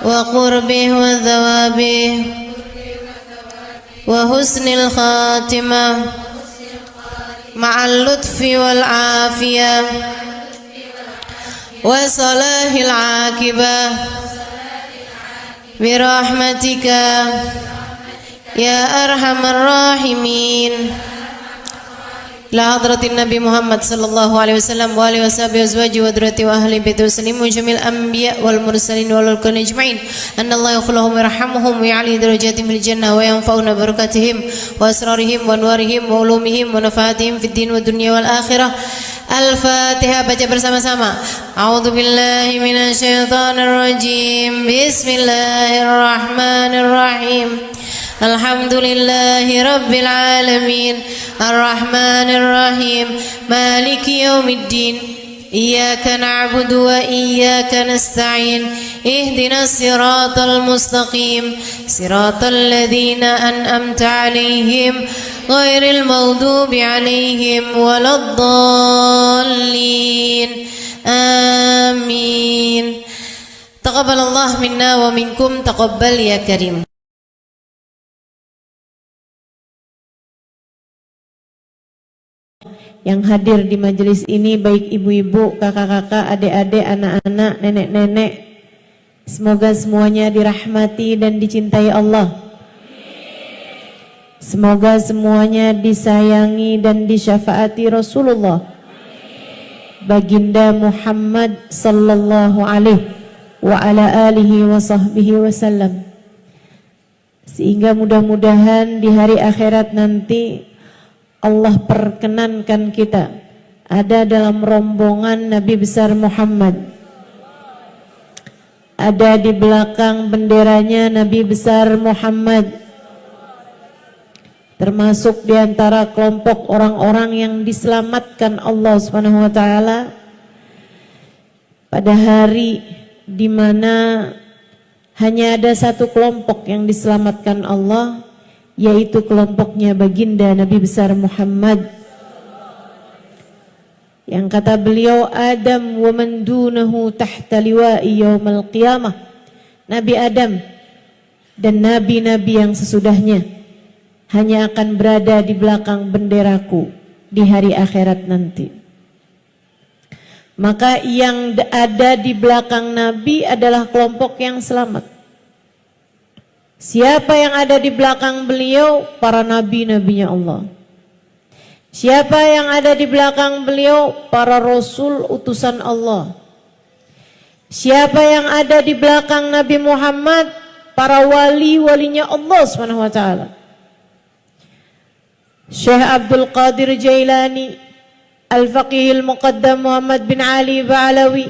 Speaker 2: وقربه وثوابه وحسن الخاتمة مع اللطف والعافية وصلاح العاقبة برحمتك يا أرحم الراحمين. La hadratin Nabi Muhammad sallallahu alaihi wasallam wa alihi washabihi azwaji wa dzurriyyati wa ahli baiti wasallim wa jamil anbiya wal mursalin wal ulul ajma'in anna Allah yaghfiruhum wa yarhamuhum wa ya'li darajatihim fil jannah wa yanfa'una barakatihim wa asrarihim wa anwarihim wa ulumihim wa nafaatihim fid din wa dunya wal akhirah. Al-Fatihah, baca bersama-sama. A'udzu billahi minasy syaithanir rajim. Bismillahirrahmanirrahim. Alhamdulillahi rabbil alamin arrahmanir rahim maliki yaumiddin iyyaka na'budu wa iyyaka nasta'in ihdinas siratal mustaqim siratal ladzina an'amta 'alaihim ghairil maghdubi 'alaihim waladdallin. Amin. Taqabbalallahu minna wa minkum, taqabbal ya karim. yang hadir di majelis ini, baik ibu-ibu, kakak-kakak, adik-adik, anak-anak, nenek-nenek. Semoga semuanya dirahmati dan dicintai Allah. Semoga semuanya disayangi dan disyafaati Rasulullah Baginda Muhammad sallallahu alaihi wa ala alihi wa sahbihi wasallam. Sehingga mudah-mudahan di hari akhirat nanti Allah perkenankan kita ada dalam rombongan Nabi besar Muhammad, ada di belakang benderanya Nabi besar Muhammad, termasuk di antara kelompok orang-orang yang diselamatkan Allah Subhanahu wa taala pada hari di mana hanya ada satu kelompok yang diselamatkan Allah, yaitu kelompoknya baginda Nabi besar Muhammad, yang kata beliau, Adam wa man dunahu tahta liwa'i yaumal qiyamah. Nabi Adam dan nabi-nabi yang sesudahnya hanya akan berada di belakang benderaku di hari akhirat nanti. Maka yang ada di belakang Nabi adalah kelompok yang selamat. Siapa yang ada di belakang beliau? Para nabi-nabinya Allah. Siapa yang ada di belakang beliau? Para rasul utusan Allah. Siapa yang ada di belakang Nabi Muhammad? Para wali-walinya Allah Subhanahu wa taala. Syekh Abdul Qadir Jailani, Al-Faqih Al-Muqaddam Muhammad bin Ali Ba'alawi,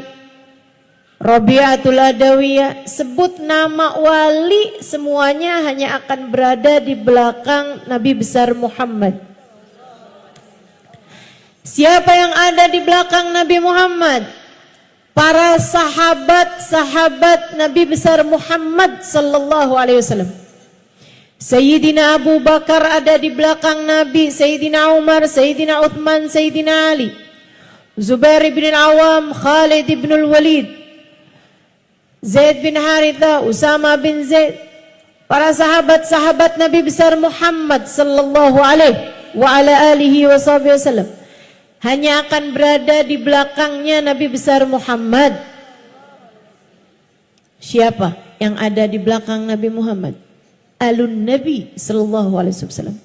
Speaker 2: Rabi'atul Adawiyah, sebut nama wali semuanya hanya akan berada di belakang Nabi besar Muhammad. Siapa yang ada di belakang Nabi Muhammad? Para sahabat-sahabat Nabi besar Muhammad sallallahu alaihi wasallam. Sayyidina Abu Bakar ada di belakang Nabi, Sayyidina Umar, Sayyidina Uthman, Sayyidina Ali, Zubair bin Awam, Khalid bin Walid, Zaid bin Haritha, Usama bin Zaid. Para sahabat-sahabat Nabi besar Muhammad sallallahu alaihi wa ala alihi wasallam hanya akan berada di belakangnya Nabi besar Muhammad. Siapa yang ada di belakang Nabi Muhammad? Alun Nabi sallallahu alaihi wasallam,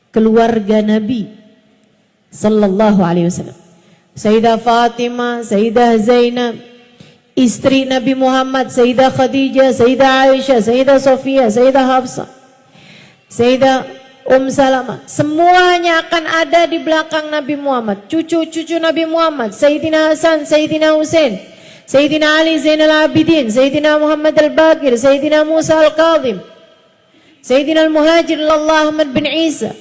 Speaker 2: keluarga Nabi sallallahu alaihi wasallam. Sayyidah Fatimah, Sayyidah Zainab, istri Nabi Muhammad, Sayyidah Khadijah, Sayyidah Aisyah, Sayyidah Sofia, Sayyidah Hafsah, Sayyidah Salamah, semuanya akan ada di belakang Nabi Muhammad. Cucu-cucu Nabi Muhammad, Sayyidina Hasan, Sayyidina Husain, Sayyidina Ali Zainal Abidin, Sayyidina Muhammad Al-Baqir, Sayyidina Musa Al-Kadhim, Sayyidina Al-Muhajir Allah Ahmad bin Isa,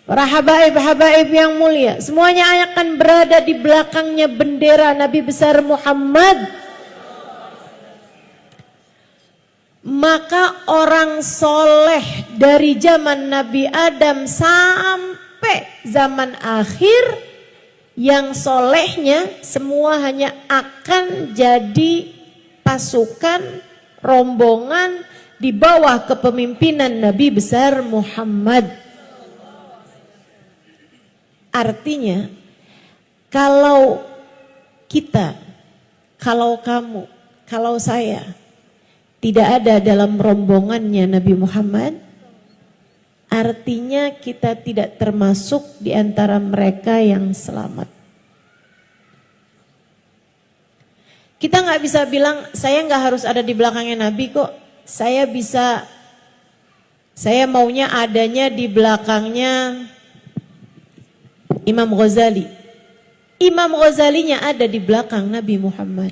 Speaker 2: para habaib-habaib yang mulia, semuanya akan berada di belakangnya bendera Nabi besar Muhammad. Maka orang soleh dari zaman Nabi Adam sampai zaman akhir, yang solehnya semua hanya akan jadi pasukan, rombongan di bawah kepemimpinan Nabi besar Muhammad. Artinya, kalau kita, kalau kamu, kalau saya tidak ada dalam rombongannya Nabi Muhammad, artinya kita tidak termasuk di antara mereka yang selamat. Kita nggak bisa bilang, saya nggak harus ada di belakangnya Nabi kok. Saya maunya adanya di belakangnya Imam Ghazali. Imam Ghazalinya ada di belakang Nabi Muhammad.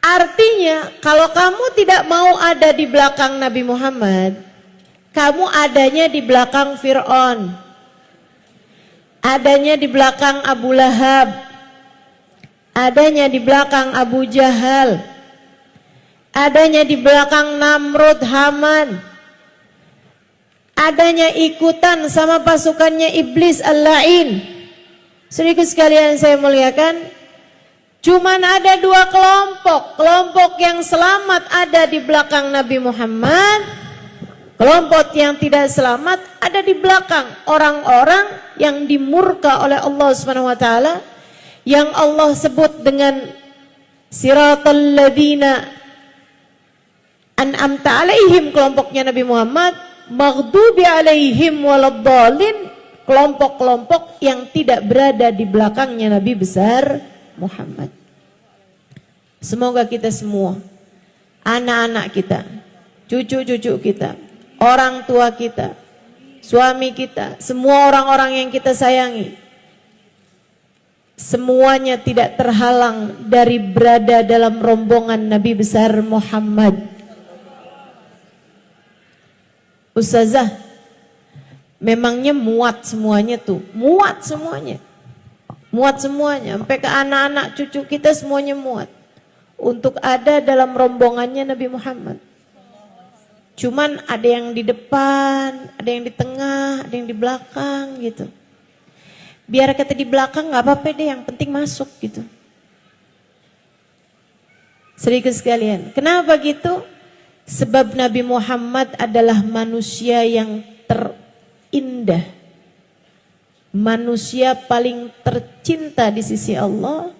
Speaker 2: Artinya kalau kamu tidak mau ada di belakang Nabi Muhammad, kamu adanya di belakang Fir'aun, adanya di belakang Abu Lahab, adanya di belakang Abu Jahal, adanya di belakang Namrud, Haman, adanya ikutan sama pasukannya Iblis Al-La'in. Sedikit sekalian saya muliakan, cuman ada dua kelompok. Kelompok yang selamat ada di belakang Nabi Muhammad, kelompok yang tidak selamat ada di belakang orang-orang yang dimurka oleh Allah Subhanahu wa taala, yang Allah sebut dengan siratal ladzina an'amta alaihim, kelompoknya Nabi Muhammad, maghdubi alaihim waladdallin, kelompok-kelompok yang tidak berada di belakangnya Nabi besar Muhammad. Semoga kita semua, anak-anak kita, cucu-cucu kita, orang tua kita, suami kita, semua orang-orang yang kita sayangi, semuanya tidak terhalang dari berada dalam rombongan Nabi besar Muhammad. Ustazah, memangnya muat semuanya tuh, muat semuanya, sampai ke anak-anak cucu kita semuanya muat untuk ada dalam rombongannya Nabi Muhammad. Cuman ada yang di depan, ada yang di tengah, ada yang di belakang gitu. Biar kata di belakang nggak apa-apa deh, yang penting masuk gitu. Sedikit sekalian, kenapa gitu? Sebab Nabi Muhammad adalah manusia yang terindah, manusia paling tercinta di sisi Allah,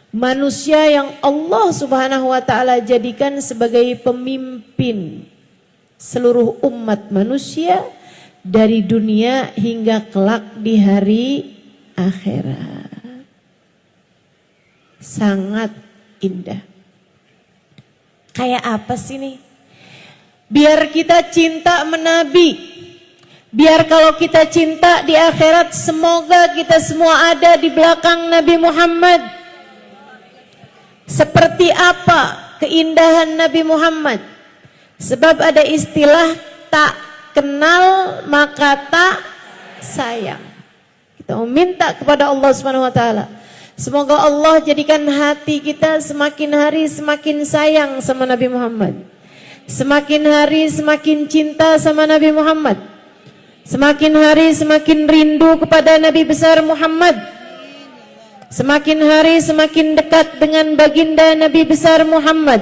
Speaker 2: manusia yang Allah Subhanahu wa taala jadikan sebagai pemimpin seluruh umat manusia dari dunia hingga kelak di hari akhirat. Sangat indah. Kayak apa sih nih? Biar kita cinta menabi, biar kalau kita cinta di akhirat, semoga kita semua ada di belakang Nabi Muhammad. Seperti apa keindahan Nabi Muhammad? Sebab ada istilah tak kenal maka tak sayang. Kita meminta kepada Allah Subhanahu wa taala, semoga Allah jadikan hati kita semakin hari semakin sayang sama Nabi Muhammad, semakin hari semakin cinta sama Nabi Muhammad, semakin hari semakin rindu kepada Nabi besar Muhammad, semakin hari semakin dekat dengan baginda Nabi besar Muhammad,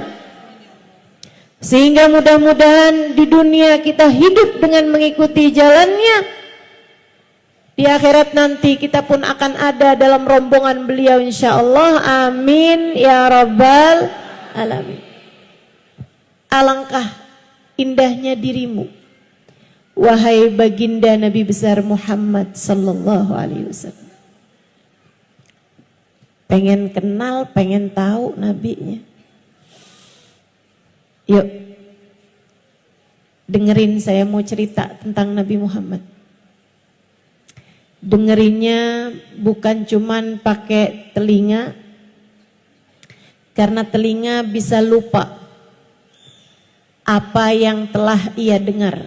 Speaker 2: sehingga mudah-mudahan di dunia kita hidup dengan mengikuti jalannya. Di akhirat nanti kita pun akan ada dalam rombongan beliau insyaallah. Amin ya rabbal alamin. Alangkah indahnya dirimu, wahai baginda Nabi besar Muhammad sallallahu alaihi wasallam. Pengen kenal, pengen tahu nabinya. Yuk, dengerin saya mau cerita tentang Nabi Muhammad. Dengerinnya bukan cuman pakai telinga, karena telinga bisa lupa apa yang telah ia dengar.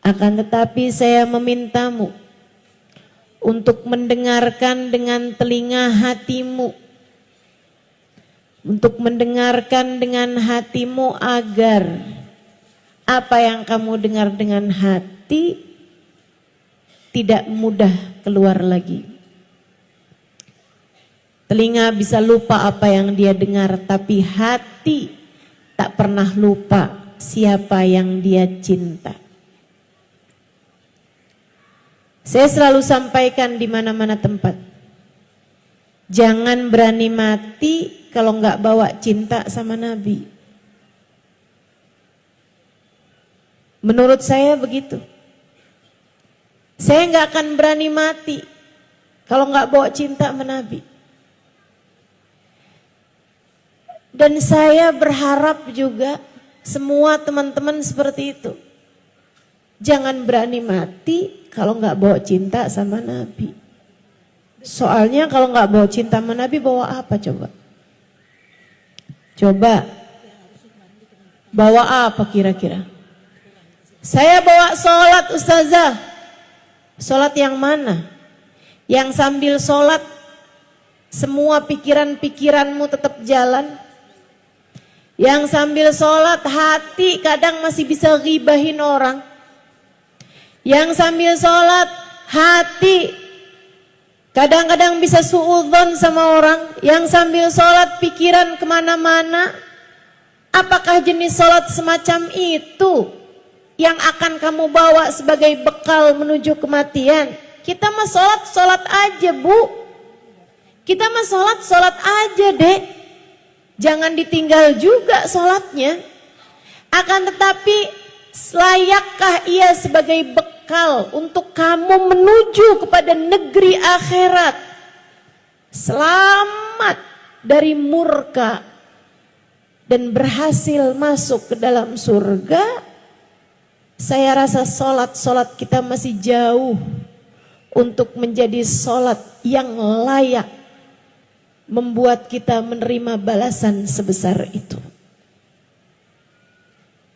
Speaker 2: Akan tetapi saya memintamu untuk mendengarkan dengan telinga hatimu, untuk mendengarkan dengan hatimu agar apa yang kamu dengar dengan hati tidak mudah keluar lagi. Telinga bisa lupa apa yang dia dengar, tapi hati tak pernah lupa siapa yang dia cinta. Saya selalu sampaikan di mana-mana tempat, jangan berani mati kalau nggak bawa cinta sama Nabi. Menurut saya begitu. Saya nggak akan berani mati kalau nggak bawa cinta sama Nabi. Dan saya berharap juga semua teman-teman seperti itu. Jangan berani mati kalau nggak bawa cinta sama Nabi. Soalnya kalau nggak bawa cinta sama Nabi, bawa apa coba? Coba bawa apa kira-kira? Saya bawa sholat ustazah. Sholat yang mana? Yang sambil sholat semua pikiran-pikiranmu tetap jalan? Yang sambil sholat hati kadang masih bisa ghibahin orang? Yang sambil sholat hati kadang-kadang bisa suudzon sama orang? Yang sambil sholat pikiran kemana-mana? Apakah jenis sholat semacam itu yang akan kamu bawa sebagai bekal menuju kematian. Kita mah sholat aja, Bu. Kita mah sholat aja, Dek. Jangan ditinggal juga sholatnya. Akan tetapi, layakkah ia sebagai bekal untuk kamu menuju kepada negeri akhirat? Selamat dari murka dan berhasil masuk ke dalam surga. Saya rasa sholat kita masih jauh untuk menjadi sholat yang layak membuat kita menerima balasan sebesar itu.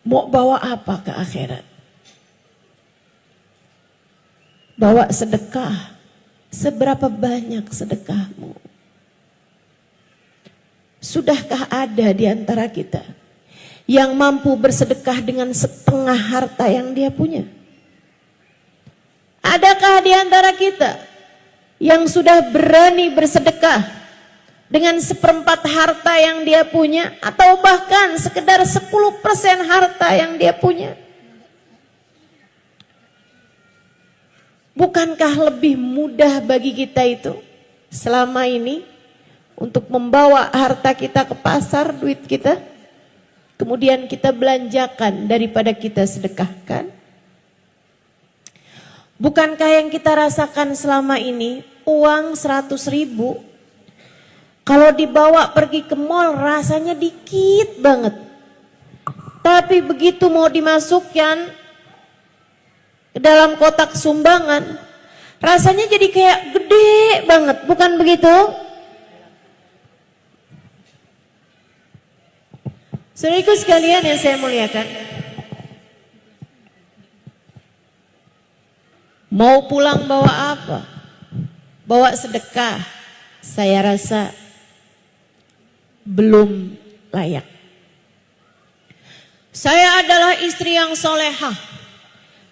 Speaker 2: Mau bawa apa ke akhirat? Bawa sedekah. Seberapa banyak sedekahmu? Sudahkah ada di antara kita yang mampu bersedekah dengan setengah harta yang dia punya? Adakah di antara kita yang sudah berani bersedekah dengan 1/4 harta yang dia punya, atau bahkan sekedar 10% harta yang dia punya? Bukankah lebih mudah bagi kita itu selama ini untuk membawa harta kita ke pasar, duit kita, kemudian kita belanjakan daripada kita sedekahkan? Bukankah yang kita rasakan selama ini, uang 100.000 kalau dibawa pergi ke mall rasanya dikit banget, tapi begitu mau dimasukkan ke dalam kotak sumbangan rasanya jadi kayak gede banget, bukan begitu? Saudaraku sekalian yang saya muliakan, mau pulang bawa apa? Bawa sedekah, saya rasa belum layak. Saya adalah istri yang solehah,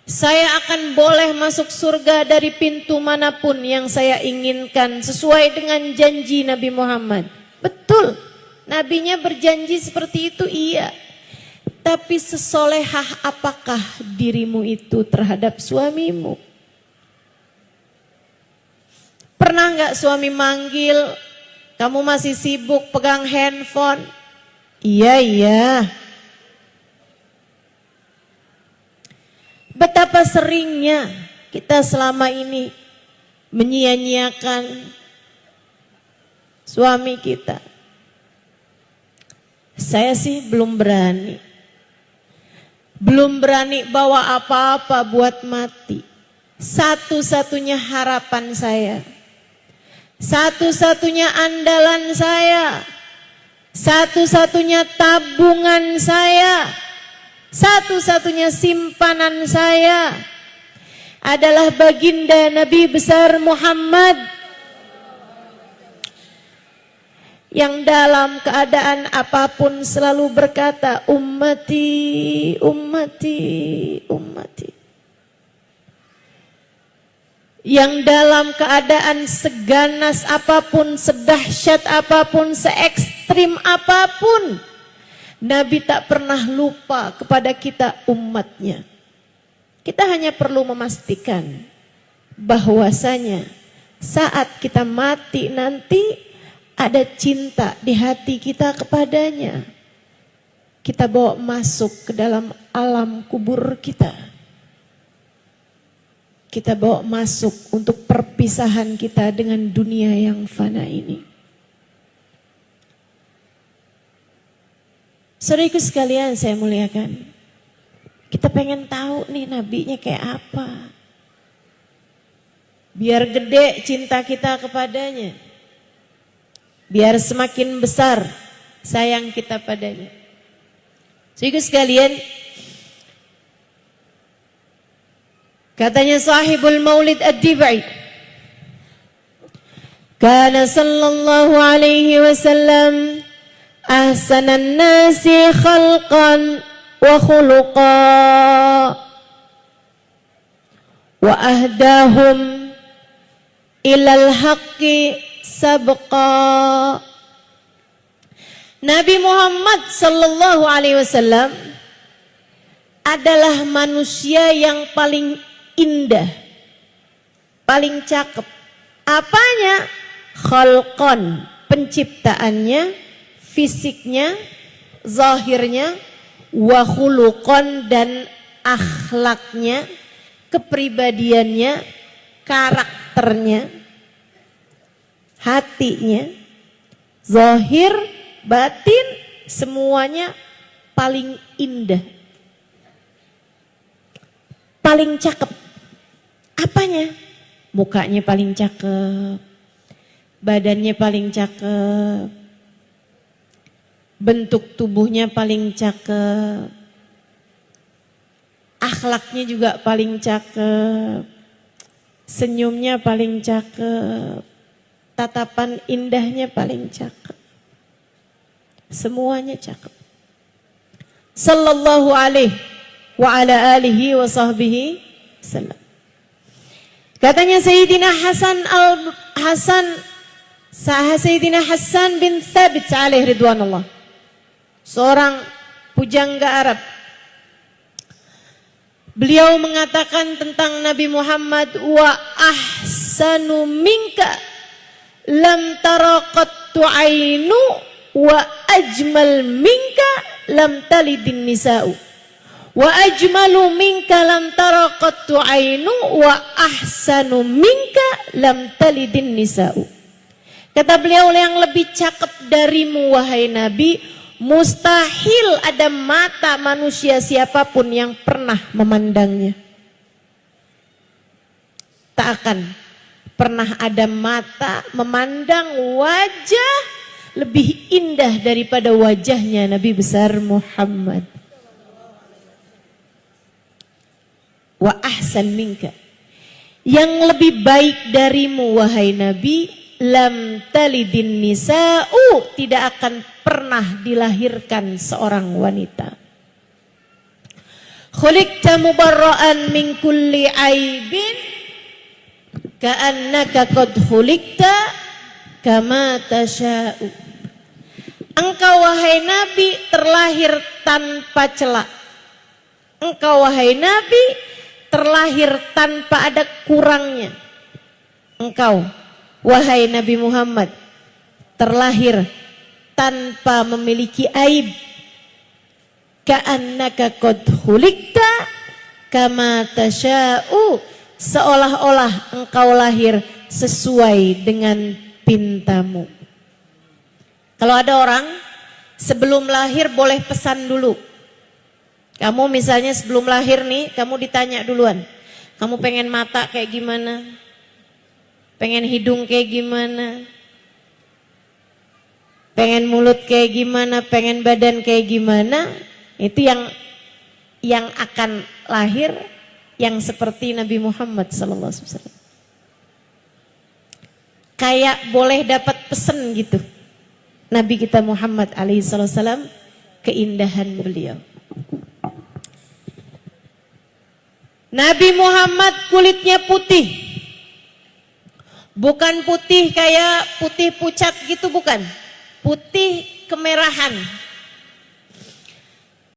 Speaker 2: saya akan boleh masuk surga dari pintu manapun yang saya inginkan sesuai dengan janji Nabi Muhammad. Betul, nabinya berjanji seperti itu, iya. Tapi sesolehah apakah dirimu itu terhadap suamimu? Pernah nggak suami manggil, kamu masih sibuk pegang handphone? Iya. Betapa seringnya kita selama ini menyia-nyiakan suami kita. Saya sih belum berani bawa apa-apa buat mati. Satu-satunya harapan saya, satu-satunya andalan saya, satu-satunya tabungan saya, satu-satunya simpanan saya adalah baginda Nabi besar Muhammad, yang dalam keadaan apapun selalu berkata, ummati, ummati, ummati. Yang dalam keadaan seganas apapun, sedahsyat apapun, se-ekstrim apapun, Nabi tak pernah lupa kepada kita umatnya. Kita hanya perlu memastikan bahwasanya saat kita mati nanti ada cinta di hati kita kepadanya. Kita bawa masuk ke dalam alam kubur kita. Kita bawa masuk untuk perpisahan kita dengan dunia yang fana ini. Saudaraku sekalian saya muliakan, kita pengen tahu nih nabinya kayak apa, biar gede cinta kita kepadanya, biar semakin besar sayang kita padanya. Saudaraku sekalian, katanya sahibul maulid ad-dibai, kana sallallahu alaihi wasallam ahsanan nasi khalqan wa khuluqa wa ahdahum ilal haqqi sabqa. Nabi Muhammad sallallahu alaihi wasallam adalah manusia yang paling indah, paling cakep. Apanya? Khalqan, penciptaannya, fisiknya, zahirnya, wa khuluqan, dan akhlaknya, kepribadiannya, karakternya, hatinya, zahir, batin, semuanya paling indah, paling cakep. Apanya? Mukanya paling cakep, badannya paling cakep, bentuk tubuhnya paling cakep, akhlaknya juga paling cakep, senyumnya paling cakep, tatapan indahnya paling cakep, semuanya cakep. Sallallahu alaihi wa ala alihi wa sahbihi sallam. Katanya Sayyidina Sayyidina Hasan bin Thabit alaihi ridwanullah, seorang pujangga Arab. Beliau mengatakan tentang Nabi Muhammad, wa ahsanu minka lam tara qattu ainu wa ajmal minka lam talidin nisa'u wa ajmalu minka lam tara qattu ainu wa ahsanu minka lam talidin nisa'u. Kata beliau, yang lebih cakep darimu wahai Nabi, mustahil ada mata manusia siapapun yang pernah memandangnya. Tak akan pernah ada mata memandang wajah lebih indah daripada wajahnya Nabi besar Muhammad. Wa ahsan minka, yang lebih baik darimu wahai Nabi, lam talidin nisa'u, tidak akan pernah dilahirkan seorang wanita. Khuliqta mubarra'an min kulli aibin ka'annaka qad khuliqta kama tasha'u. Engkau wahai Nabi terlahir tanpa celah. Engkau wahai Nabi terlahir tanpa ada kurangnya. Engkau wahai Nabi Muhammad terlahir tanpa memiliki aib. Ka'annaka qad khuliqta kama tasha'u, seolah-olah engkau lahir sesuai dengan pintamu. Kalau ada orang sebelum lahir boleh pesan dulu. Kamu misalnya sebelum lahir nih, kamu ditanya duluan, kamu pengen mata kayak gimana? Pengen hidung kayak gimana? Pengen mulut kayak gimana? Pengen badan kayak gimana? Itu yang akan lahir yang seperti Nabi Muhammad SAW. Kayak boleh dapat pesan gitu. Nabi kita Muhammad SAW, keindahan beliau. Nabi Muhammad kulitnya putih. Bukan putih kayak putih pucat gitu, bukan. Putih kemerahan.